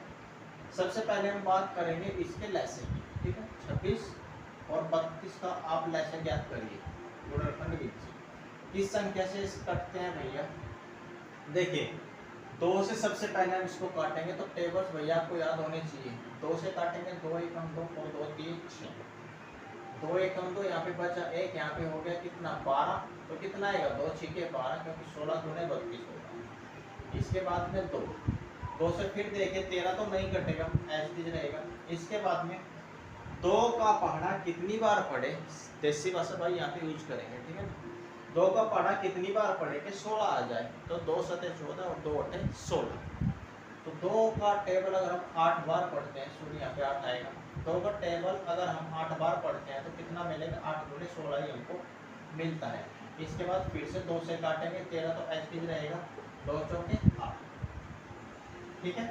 सबसे पहले हम बात करेंगे इसके लैसे की, ठीक है। 26 और 32 का आप लैसे ज्ञात करिए गुणनखंड विधि से। किस संख्या से कटते हैं भैया? देखिए 2 से सबसे पहले हम इसको काटेंगे, तो टेबल्स भैया आपको याद होने चाहिए। 2 से काटेंगे, 2 1 2 और 2 3 6, 2 दो एकम तो यहाँ पे बचा एक, यहाँ पे हो गया कितना 12, तो कितना आएगा 2 छिके 12, क्योंकि 16 दूने 32 होगा। इसके बाद में 2 से फिर देखे 13 तो नहीं कटेगा, ऐसे रहेगा। इसके बाद में 2 का पहाड़ा कितनी बार पढ़े, देसी भाषा भाई यहाँ पे यूज करेंगे, ठीक है। 2 का पहाड़ा कितनी बार पढ़े कि 16 आ जाए, तो 2 सते 14 और 2 अठे 16। तो 2 का टेबल अगर हम 8 बार पढ़ते हैं, सुनिए यहाँ पे 8 आएगा। 2 का टेबल अगर हम 8 बार पढ़ते हैं तो कितना मिलेगा, 8 गुणे 16 ही हमको मिलता है। इसके बाद फिर से 2 से काटेंगे 13, तो एच रहेगा 2 चौके 8, ठीक है।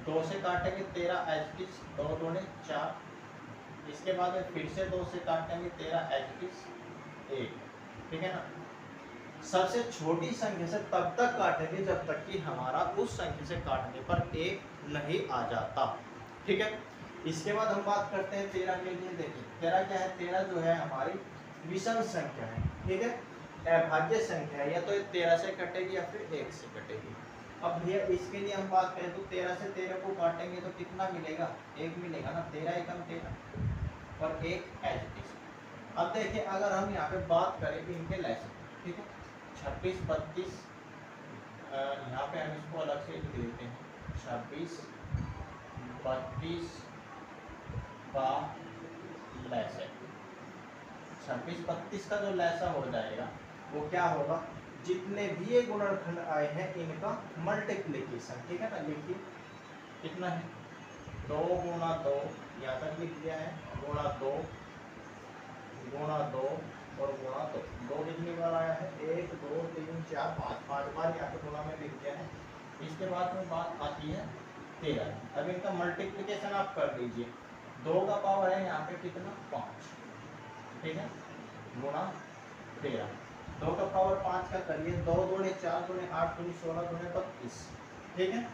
2 से काटेंगे 13 एच 2 दूने 4। इसके बाद में फिर से 2 से काटेंगे 13 एच 1, ठीक है ना। सबसे छोटी संख्या से तब तक काटेंगे जब तक कि हमारा उस संख्या से काटने पर 1 नहीं आ जाता, ठीक है। इसके बाद हम बात करते हैं 13 के लिए। देखिए 13 क्या है, 13 जो है हमारी विषम संख्या है, ठीक है, अभाज्य संख्या है। या तो 13 से कटेगी या फिर 1 से कटेगी। अब भैया इसके लिए हम बात करें तो 13 से 13 को काटेंगे तो कितना मिलेगा, 1 मिलेगा ना, 13 एकम 13 और 1 एच। अब देखिए अगर हम यहाँ पे बात करें कि इनके लैसे, ठीक है, 26 32, यहाँ पे हम इसको अलग से लिख देते हैं, 26 32 का लैसा, 26 32 का जो लैसा हो जाएगा वो क्या होगा, जितने भी ये गुणनखंड आए हैं इनका मल्टीप्लिकेशन, ठीक है ना। लिखिए कितना है, 2 गुणा 2, यहाँ तक लिख दिया है, गुणा 2 गुणा 2 और गुणा 2। 2 कितनी बार आया है, 1 2 3 4 5 बार यहाँ पे गुणा में लिख दिया है। इसके बाद में बात आती है 13। अब इनका मल्टीप्लिकेशन आप कर लीजिए, 2 का पावर है यहाँ पे कितना 5, ठीक है, गुणा 13। 2 का पावर 5 का करिए, 2 दूने 4 दूने 8 दूने 16 दूने 32, ठीक है,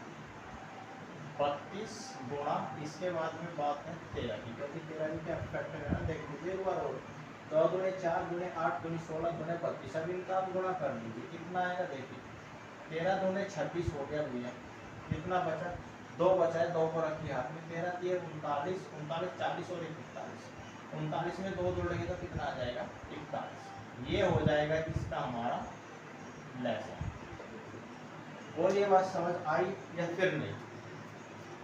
32 गुणा, इसके बाद में बात है 13 की, क्योंकि 13 की क्या फैक्टर है ना, देख लीजिए एक बार और, 2 दूने 4 दूने 8 दूने 16 दूने 32, अब इनका आप गुणा कर लीजिए, कितना आएगा देखिए, 13 दूने 26 हो गया भैया, कितना बचा 2 बचा है, 2 को रखिए हाथ में, 13 3 39 39 40 और 41, 39 में 2 जोड़ेंगे तो कितना आ जाएगा 41। ये हो जाएगा इसका हमारा लैसा। और ये बात समझ आई या फिर नहीं,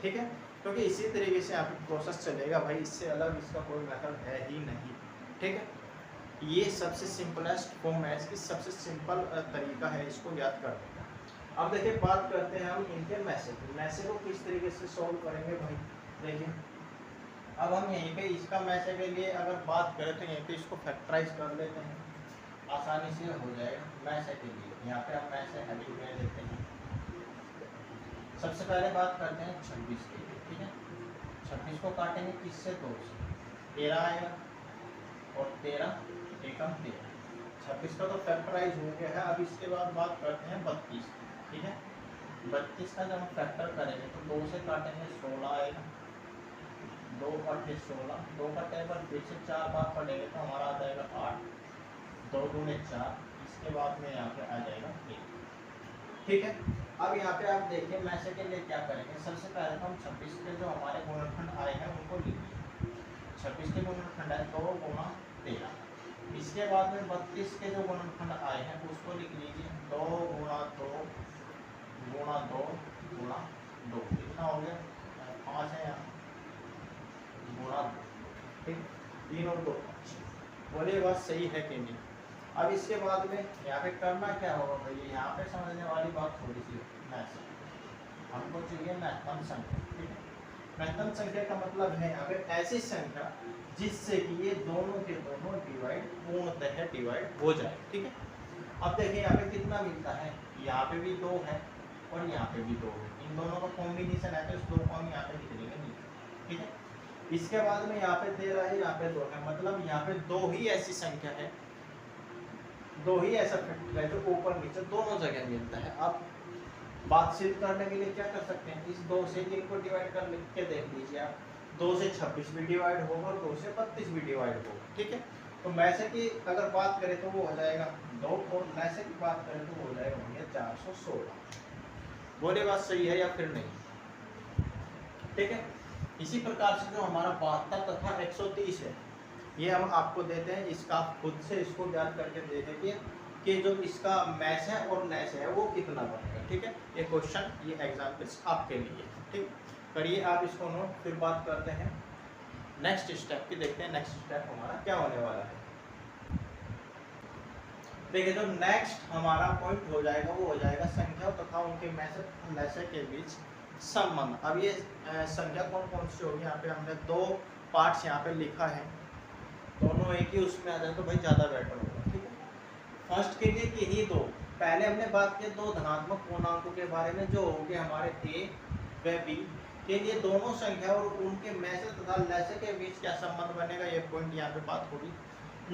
ठीक है, क्योंकि इसी तरीके से आपका प्रोसेस चलेगा भाई, इससे अलग इसका कोई मेथड है ही नहीं, ठीक है। ये सबसे सिंपलेस्ट फॉर्म है, इसकी सबसे सिंपल तरीका है इसको याद करने का। अब देखिए बात करते हैं हम इनके मैसे को किस तरीके से सॉल्व करेंगे भाई। देखिए अब हम यहीं पे इसका मैसे के लिए अगर बात करें तो यहीं पे इसको फैक्टराइज कर लेते हैं, आसानी से हो जाएगा। मैसे के लिए यहाँ पे हम मैसे हैवी ले लेते हैं। सबसे पहले बात करते हैं 26 के लिए, ठीक है। 26 को काटेंगे किससे, 2 से, 13 आएगा और 13 एकम 13, 26 का तो फैक्टराइज हो गया है। अब इसके बाद बात करते हैं 32, ठीक है। 32 का जब हम फैक्टर करेंगे तो 2 से काटेंगे 16 आएगा, 2 8 16, 2 का टेबल फिर से 4 बार पढ़ेंगे तो हमारा आ जाएगा 8, 2 दूने 4, इसके बाद में यहाँ पे आ जाएगा 1, ठीक है। अब यहाँ पे आप देखिए मैसे के लिए क्या करेंगे, सबसे पहले तो हम 26 के जो हमारे गुणनखंड आए हैं उनको लिखिए। 26 के गुणनखंड है 2 गुणा 13, इसके बाद में 32 के जो गुणनखंड आए हैं उसको लिख लीजिए, 2 गुणा 2 गुणा 2 गुणा 2, कितना हो गया 5 है यहाँ, गुणा 2, ठीक, 3 और 2 5। बोलिए बात सही है कि नहीं। अब इसके बाद में यहाँ पे करना क्या होगा भैया, यहाँ पे समझने वाली बात थोड़ी सी मैथ, हमको चाहिए महत्तम संख्या, ठीक है। महत्तम संख्या का मतलब है यहाँ पे ऐसी संख्या जिससे कि ये दोनों के दोनों डिवाइड पूर्णतः डिवाइड हो जाए, ठीक है। अब देखिए यहाँ पे कितना मिलता है, यहाँ पे भी 2 है और यहाँ पे भी 2 है, इन दोनों का कॉम्बिनेशन है तो इस 2 को हम यहाँ पे लिख देंगे नीचे, ठीक है। इसके बाद में यहाँ पे 13 है, यहाँ पे 2 है, मतलब यहाँ पे 2 ही ऐसी संख्या है, 2 ही ऐसा फैक्टर है जो ऊपर नीचे दोनों जगह मिलता है। अब बात सिद्ध करने के लिए क्या कर सकते हैं, इस 2 से इनको डिवाइड कर लिख के देख लीजिए आप, 2 से 26 भी डिवाइड होगा और 2 से 32 भी डिवाइड होगा, ठीक है। तो मैसे की अगर बात करें तो वो हो जाएगा 2 और मैसे की बात करें तो वो हो जाएगा भैया 416। बोले बात सही है या फिर नहीं, ठीक है। इसी प्रकार से जो हमारा 72 तथा 130 है ये हम आपको देते हैं, इसका आप खुद से इसको ज्ञात करके देखेंगे कि जो इसका मैच है और लेस है वो कितना बनेगा। ठीक है, ये क्वेश्चन, ये एग्जाम्पल्स आपके लिए। ठीक, करिए आप इसको नोट, फिर बात करते हैं नेक्स्ट स्टेप की। देखते हैं नेक्स्ट स्टेप हमारा क्या होने वाला है। देखिए, जो नेक्स्ट हमारा पॉइंट हो जाएगा वो हो जाएगा संख्या तथा उनके मैसेज के बीच संबंध। अब ये संख्या कौन कौन सी होगी, यहाँ पे हमने दो पार्ट्स यहाँ पे लिखा है, दोनों एक ही उसमें आ जाए तो भाई ज़्यादा बेटर होगा। ठीक है, फर्स्ट के लिए किन्हीं दो, पहले हमने बात की दो धनात्मक पूर्णांकों के बारे में जो होंगे हमारे ए व बी के लिए दोनों संख्या और उनके मैसेज तथा लैसे के बीच क्या संबंध बनेगा, ये पॉइंट यहाँ पे बात होगी।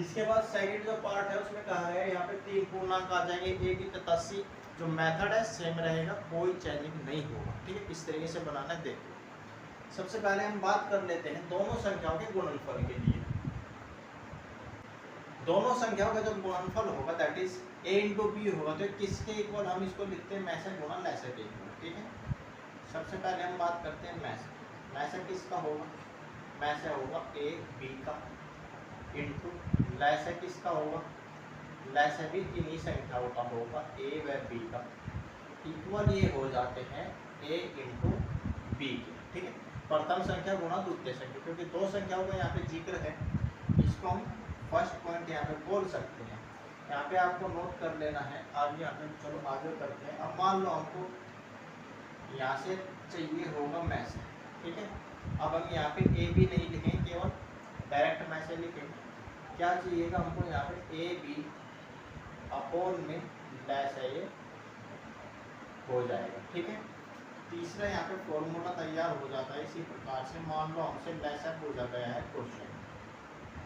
इसके बाद सेकंड जो पार्ट है उसमें कहा है यहाँ पे तीन पूर्णांक आ जाएंगे, ए बी तथा सी। जो मेथड है सेम रहेगा, कोई चेंजिंग नहीं होगा। ठीक है, इस तरीके से बनाना है। देखिए, सबसे पहले हम बात कर लेते हैं दोनों संख्याओं के गुणनफल के लिए। दोनों संख्याओं का जो गुणनफल होगा that is a into B होगा, तो किसके इक्वल हम इसको लिखते हैं, मैसेज गुणा लैसे के इक्वल। ठीक है, सबसे पहले हम बात करते हैं मैसेज। मैसेज किसका होगा, मैसेज होगा a b का इंटू लैसे किसका होगा, लैसे भी इन्हीं संख्याओं का होगा a व b का, इक्वल ये हो जाते हैं a इंटू बी के। ठीक है, प्रथम संख्या गुणा द्वितीय संख्या, क्योंकि दो संख्याओं का यहाँ पे जिक्र है, इसको हम फर्स्ट पॉइंट यहाँ पे बोल सकते हैं। यहाँ पे आपको नोट कर लेना है। आगे यहाँ पे चलो आगे करते हैं। अब मान लो हमको यहाँ से चाहिए होगा मैसेज। ठीक है, अब हम यहाँ पे ए बी नहीं लिखेंगे, केवल डायरेक्ट मैसेज लिखेंगे। क्या चाहिएगा हमको यहाँ पे ए बी अपॉन में लैस है, ये हो जाएगा। ठीक है, तीसरा यहाँ पे फॉर्मूला तैयार हो जाता है इसी प्रकार से। मान लो हमसे लैसा पूछा गया है क्वेश्चन,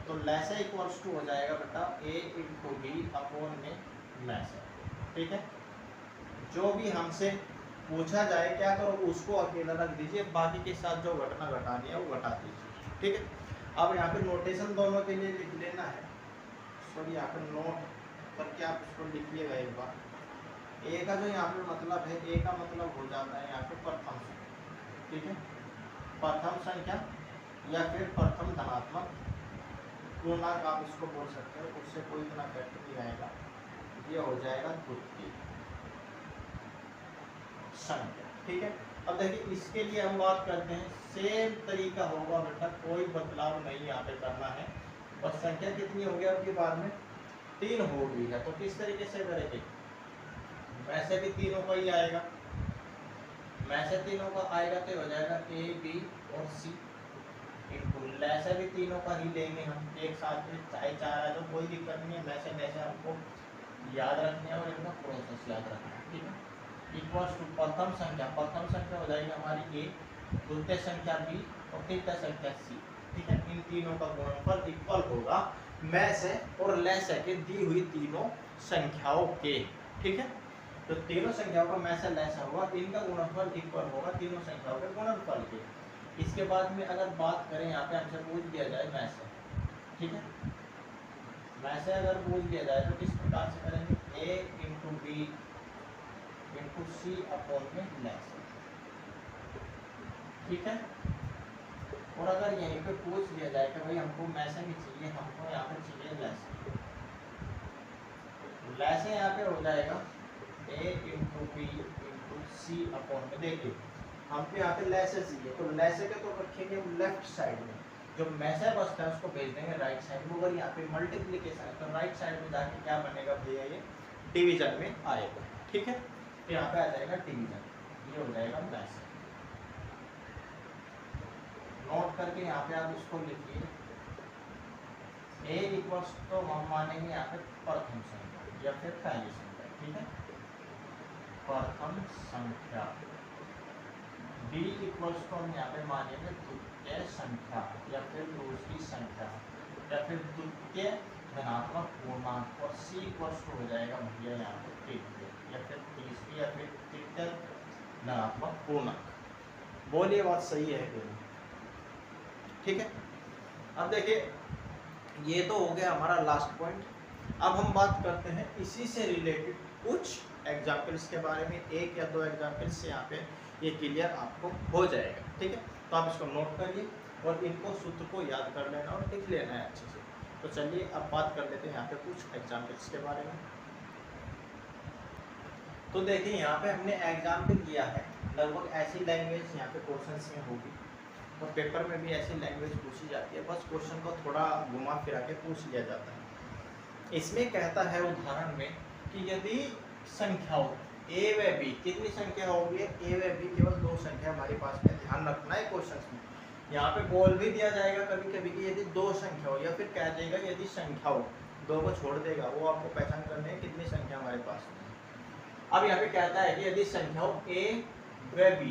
तो लैसा इक्वल्स टू हो जाएगा बेटा a इंटू बी अपॉन में मैसा। ठीक है, जो भी हमसे पूछा जाए क्या करो, उसको अकेला रख दीजिए, बाकी के साथ जो घटना घटानी है वो घटा दीजिए। ठीक है, अब यहाँ पे नोटेशन दोनों के लिए लिख लेना है। सॉरी, यहाँ पे नोट करके आप इसको लिखिएगा एक बार। ए का जो यहाँ पे मतलब है, ए का मतलब हो जाता है यहाँ पे प्रथम संख्या। ठीक है, प्रथम संख्या या फिर प्रथम धनात्मक पूर्णांक आप इसको बोल सकते हो, उससे कोई इतना इफेक्ट नहीं आएगा। ये हो जाएगा द्वितीय संख्या। ठीक है, अब देखिए इसके लिए हम बात करते हैं, सेम तरीका होगा बेटा, कोई बदलाव नहीं यहाँ पे करना है। बस संख्या कितनी होगी आपके बाद में, तीन हो गई है, तो किस तरीके से करेंगे, वैसे भी तीनों का ही आएगा, वैसे तीनों का आएगा तो हो जाएगा ए बी और सी इंटू लैसे भी तीनों का ही लेंगे हम एक साथ में, चाहे चार है तो कोई दिक्कत नहीं है। वैसे वैसे हमको याद रखने है और इनका प्रोसेस याद रखना है। ठीक है, इक्वल्स टू प्रथम संख्या हो जाएगी हमारी ए, द्वितीय संख्या बी और तृतीय संख्या सी। ठीक है, इन तीनों का गुणनफल इक्वल होगा मैसे और लैसे के दी हुई तीनों संख्याओं के। ठीक है, तो तीनों संख्याओं का मैसे लैसा होगा, इनका गुणनफल इक्वल होगा तीनों संख्याओं के गुणनफल के। इसके बाद में अगर बात करें, यहाँ पे हमसे पूछ दिया जाए मैसे। ठीक है, मैसे अगर पूछ दिया जाए तो किस प्रकार से करेंगे, a into B into C upon में लैसे। ठीक है, और अगर यहीं पे पूछ दिया जाए कि भाई हमको मैसे नहीं चाहिए, हमको यहाँ पे चाहिए लैसे, लैसे यहाँ पे हो जाएगा a into B into C upon में। देखिए हमको यहाँ पे लैसे चाहिए, तो लैसे के तो रखेंगे लेफ्ट साइड में, जो मैसे बचता है उसको भेज देंगे राइट साइड में। अगर यहाँ पे मल्टीप्लिकेशन है तो राइट साइड में जाके क्या बनेगा भैया, ये डिवीजन में आएगा। ठीक है, तो यहाँ पे आ जाएगा डिवीजन, ये हो जाएगा मैसे। नोट करके यहाँ पे आप इसको लिखिए, a इक्वल्स तो हम मानेंगे यहाँ पे प्रथम संख्या या फिर पहली संख्या। ठीक है, प्रथम संख्या, b इक्वल्स तो हम यहाँ पे मानेंगे द्वितीय संख्या या फिर दूसरी संख्या या फिर द्वितीय धनात्मक पूर्णांक, और c इक्वल्स हो जाएगा भैया यहाँ पे तृतीय या फिर तीसरी या फिर तृतीय धनात्मक पूर्णांक। बोलिए बात सही है कि नहीं? ठीक है, अब देखिए ये तो हो गया हमारा लास्ट पॉइंट। अब हम बात करते हैं इसी से रिलेटेड कुछ एग्जाम्पल्स के बारे में, एक या दो एग्जाम्पल्स से यहाँ पे ये क्लियर आपको हो जाएगा। ठीक है, तो आप इसको नोट करिए और इनको सूत्र को याद कर लेना और लिख लेना है अच्छे से। तो चलिए अब बात कर लेते हैं यहाँ पे कुछ एग्जाम्पल्स के बारे में। तो देखिए यहाँ पे हमने एग्जाम्पल दिया है, लगभग ऐसी लैंग्वेज यहाँ पे क्वेश्चंस में होगी और पेपर में भी ऐसी लैंग्वेज पूछी जाती है, बस क्वेश्चन को थोड़ा घुमा फिरा के पूछ लिया जाता है। इसमें कहता है उदाहरण में कि यदि संख्याओं a व b, कितनी संख्या होगी, a व b केवल दो संख्या हमारे पास में, ध्यान रखना है क्वेश्चन में। यहाँ पे बोल भी दिया जाएगा कभी कभी कि यदि दो संख्या हो, या फिर कह देगा यदि संख्या हो, दो को छोड़ देगा, वो आपको पहचान करने है कितनी संख्या हमारे पास में। अब यहाँ पे कहता है कि यदि संख्या a व b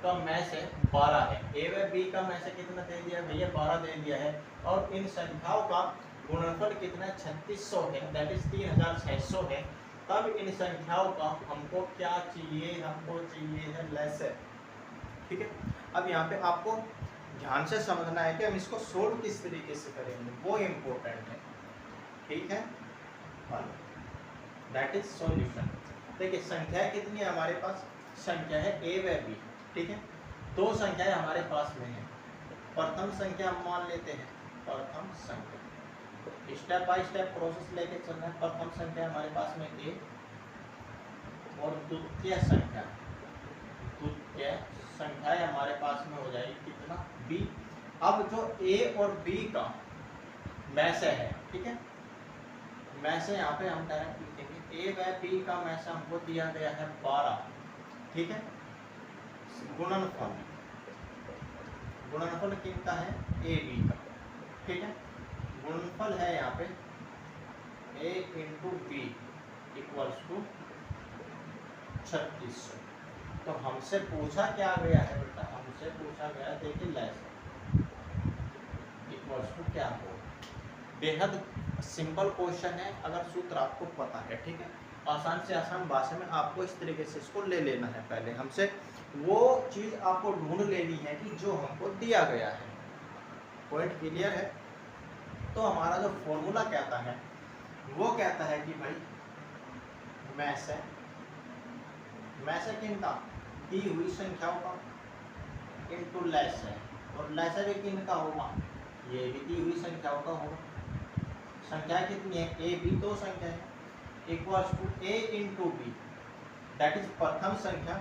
का मैच है 12 है, a व b का मैच कितना दे दिया भैया, 12 दे दिया है, और इन संख्याओं का गुणनफल कितना 3600 है, दैट इज 3600 है, तब इन संख्याओं का हमको क्या चाहिए, हमको चाहिए है लेसर। ठीक है, अब यहाँ पे आपको ध्यान से समझना है कि हम इसको सोल्व किस तरीके से करेंगे, वो इम्पोर्टेंट है। ठीक है, दैट इज सॉल्यूशन। देखिए संख्या कितनी है हमारे पास, संख्या है a व b। ठीक है, दो संख्याएं हमारे पास में है। प्रथम संख्या हम मान लेते हैं, प्रथम संख्या, स्टेप बाय स्टेप प्रोसेस लेके चलना है। प्रथम संख्या हमारे पास में a और द्वितीय संख्या, द्वितीय संख्या हमारे पास में हो जाएगी कितना b। अब जो a और b का मैसे है, ठीक है, मैसे यहाँ पे हम डायरेक्ट लिखेंगे, a व b का मैसे हमको दिया गया है 12। ठीक है, गुणनफल, गुणनफल कितना है a b का। ठीक है, गुणनफल है यहाँ पे a into B equals to 3600। तो हमसे पूछा क्या गया है बेटा, हमसे पूछा गया है, देखिए लेस इक्वल्स टू क्या हो। बेहद सिंपल क्वेश्चन है अगर सूत्र आपको पता है। ठीक है, आसान से आसान भाषा में आपको इस तरीके से इसको ले लेना है। पहले हमसे वो चीज आपको ढूंढ लेनी है कि जो हमको दिया गया है। पॉइंट क्लियर है? तो हमारा जो फॉर्मूला कहता है वो कहता है कि भाई मैसे, मैसे किनका, दी हुई संख्याओं का इनटू लेस है, और लेस भी किनका होगा, ये भी दी हुई संख्याओं का होगा। संख्या कितनी है, ए बी दो संख्या है, equals to A into B, that is प्रथम संख्या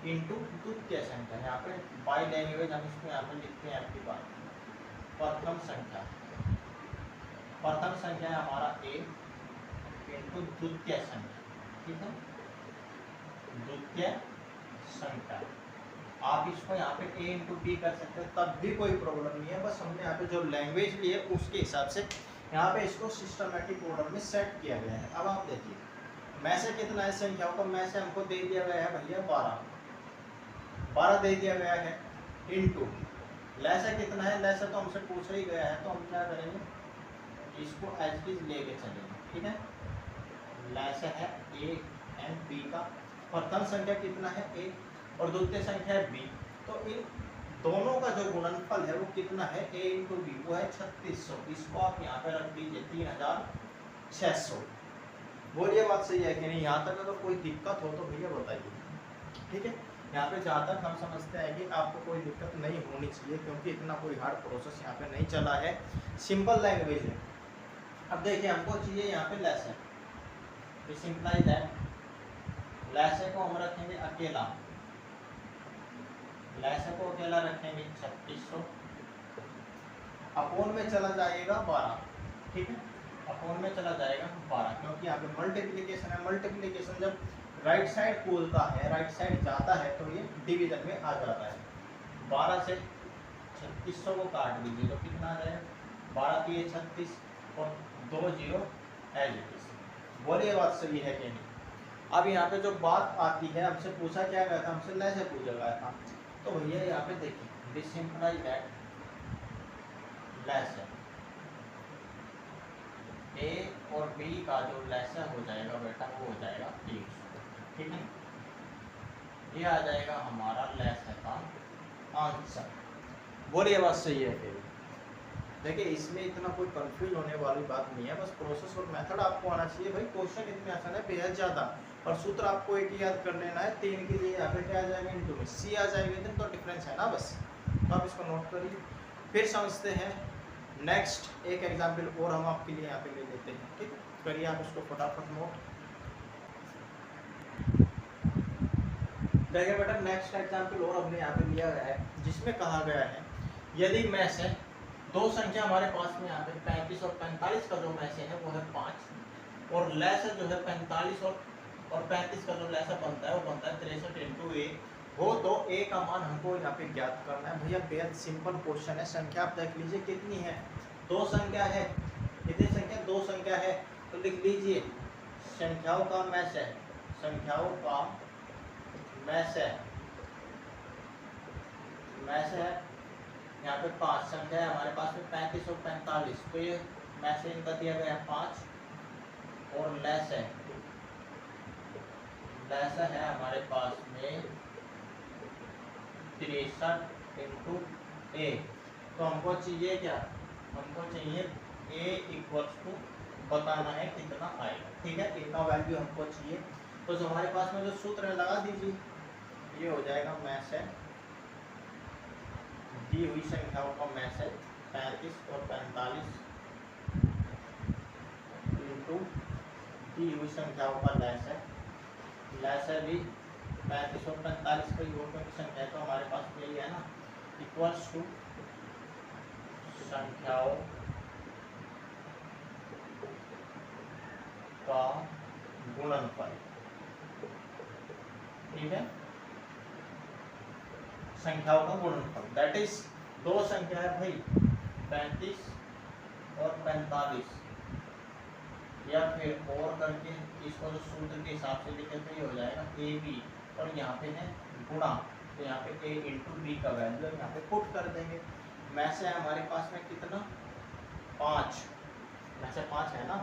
इंटू द्वितीय संख्या। यहाँ पे बाय लैंग्वेज हम इसको यहाँ पे लिखते हैं आपकी बात, प्रथम संख्या, प्रथम संख्या है हमारा a इंटू द्वितीय संख्या। ठीक है, द्वितीय संख्या, आप इसको यहाँ पे a इंटू बी कर सकते हो, तब भी कोई प्रॉब्लम नहीं है। बस हमने यहाँ पे जो लैंग्वेज ली है उसके हिसाब से यहाँ पे इसको सिस्टमेटिक ऑर्डर में सेट किया गया है। अब आप देखिए मैसे कितना है संख्याओं को, मैसे हमको दे दिया गया है भैया 12, 12 दे दिया गया है, इंटू लेसा कितना है, लेसा तो हमसे पूछा ही गया है, तो हम क्या करेंगे, इसको एज इट लेके चलेंगे। ठीक है, लेसा है a एंड b का, प्रथम संख्या कितना है a और द्वितीय संख्या है b, तो इन दोनों का जो गुणनफल है वो कितना है a इंटू बी, वो है 3600। इसको आप यहाँ पे रख दीजिए 3600। बोलिए बात सही है कि नहीं? यहाँ तक अगर कोई दिक्कत हो तो भैया बताइए। ठीक है, यहाँ पे जहाँ तक हम समझते हैं कि आपको कोई दिक्कत नहीं होनी चाहिए, क्योंकि इतना कोई हार्ड प्रोसेस यहाँ पे नहीं चला है, सिंपल लैंग्वेज है। अब देखिए हमको चाहिए यहाँ पे लेस है, सिंपलाइज है, लेस को हम रखेंगे अकेला, लेस को अकेला रखेंगे 3600, अपोन में चला जाएगा 12। ठीक है, अपोन में चला जाएगा 12, क्योंकि यहाँ पे मल्टीप्लिकेशन है, मल्टीप्लिकेशन जब राइट साइड कूदता है, राइट साइड जाता है तो ये डिवीजन में आ जाता है। 12 से 3600 को काट दीजिए तो कितना आ जाएगा, 12 की 36 और 2 0 एज इट इज। बोलिए बात सही है कि नहीं? अब यहाँ पे जो बात आती है, हमसे पूछा क्या गया था, हमसे लेस पूछा गया था, तो भैया यहाँ पे देखिए डिसिम्प्लाई दैट लेस ए और बी का जो लेस हो जाएगा बेटा वो हो जाएगा 300। ठीक है, ये आ जाएगा हमारा लेस का आंसर। बोलिए बात सही है फिर? देखिए इसमें इतना कोई कंफ्यूज होने वाली बात नहीं है, बस प्रोसेस और मेथड आपको आना चाहिए। भाई क्वेश्चन इतने आसान है बेहद ज़्यादा, और सूत्र आपको एक ही याद कर लेना है, 3 के लिए यहाँ पे क्या आ जाएगा, इंटू में सी आ जाएगा, इधर तो डिफरेंस है ना बस, तो आप इसको नोट करिए। फिर समझते हैं नेक्स्ट एक एग्जाम्पल और हम आपके लिए यहाँ पे ले लेते हैं, ठीक है, करिए आप इसको फटाफट नोट। देखिए बेटा नेक्स्ट एग्जाम्पल और हमने यहाँ पे लिया गया है, जिसमें कहा गया है यदि में से दो संख्या हमारे पास में यहाँ पे 35 और 45 का जो में से है वो है 5, और लैस जो है 45 और 35 का जो लैसा बनता है वो बनता है 63 इंटू ए हो, तो ए का मान हमको यहाँ पे ज्ञात करना है। भैया बेहद सिंपल क्वेश्चन है। संख्या आप देख लीजिए कितनी है, दो संख्या है, कितनी संख्या, दो संख्या है, तो लिख लीजिए संख्याओं का में से, संख्याओं का में से है यहाँ पे 5 संख्या है हमारे पास में 35 और 45, तो ये में से इनका दिया गया है 5, और लेस है हमारे पास में 63 इंटू ए, तो हमको चाहिए क्या, हमको चाहिए ए इक्वल्स टू बताना है कितना आएगा, ठीक है, ए का वैल्यू हमको चाहिए। तो जो हमारे पास में जो सूत्र है लगा दीजिए, ये हो जाएगा में से दी हुई संख्याओं का में से 35 और 45 इंटू दी हुई संख्याओं का लैस है भी 35 और 45 का योग की संख्या तो हमारे पास यही है ना, इक्वल्स टू संख्याओं का गुणनफल, ठीक है, संख्याओं का गुणनफल, दैट इज दो संख्या है भाई 35 और 45, या फिर और करके इसको जो सूत्र के हिसाब से लिखे तो ये हो जाएगा ए बी, और यहाँ पे है गुणा, तो यहाँ पे ए इंटू बी का वैल्यू यहाँ पे पुट कर देंगे। में से हमारे पास में कितना 5, में से 5 है ना,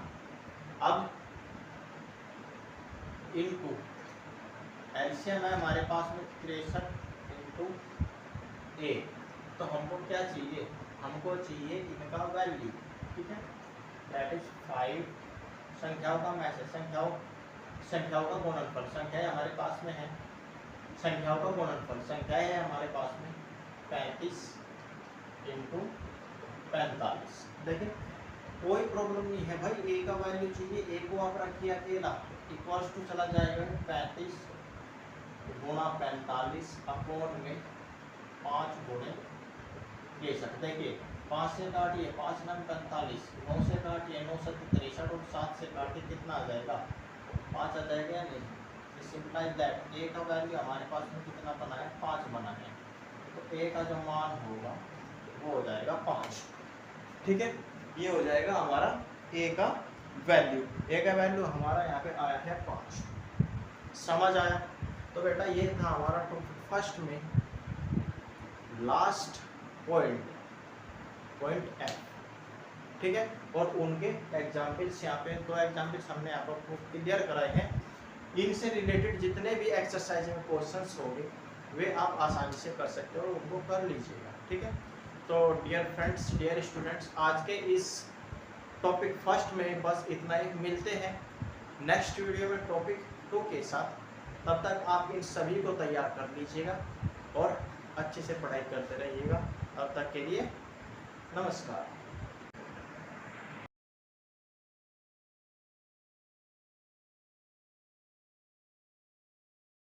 अब इनटू एलसीएम है हमारे पास में 63 इंटू ए, तो हमको क्या चाहिए, हमको चाहिए इनका वैल्यू, ठीक है, दैट इज 5 संख्याओं का में से, संख्याओं का गुणनफल, संख्या हमारे पास में है, संख्याओं का गुणनफल संख्या है हमारे पास में 35 इंटू 45। देखिए कोई प्रॉब्लम नहीं है भाई, ए का वैल्यू चाहिए, ए को आप रखिए अकेला, इक्वल्स टू चला जाएगा 35 गुणा 45 अपॉन में 5 गुणे 63। देखिए 5 से काटिए, 5 नम 45, 9 से काटिए, 9 से 63, और 7 से काटिए कितना आ जाएगा 5 आ जाएगा या नहीं। सिंपलाइज दैट ए का वैल्यू हमारे पास में कितना बना है 5 बना है, तो ए का जो मान होगा वो हो जाएगा 5, ठीक है, ये हो जाएगा हमारा ए का वैल्यू। ए का वैल्यू हमारा यहाँ पे आया है 5, समझ आया। तो बेटा ये था हमारा टॉपिक फर्स्ट में लास्ट पॉइंट एफ, ठीक है, और उनके एग्जाम्पल्स यहाँ पे 2 एग्जाम्पल्स हमने आपको क्लियर कराए हैं। इनसे रिलेटेड जितने भी एक्सरसाइज में क्वेश्चंस होंगे वे आप आसानी से कर सकते हो और उनको कर लीजिएगा, ठीक है। तो डियर फ्रेंड्स, डियर स्टूडेंट्स, आज के इस टॉपिक फर्स्ट में बस इतना ही, मिलते हैं नेक्स्ट वीडियो में टॉपिक 2 के साथ। तब तक आप इन सभी को तैयार कर लीजिएगा और अच्छे से पढ़ाई करते रहिएगा। तब तक के लिए नमस्कार।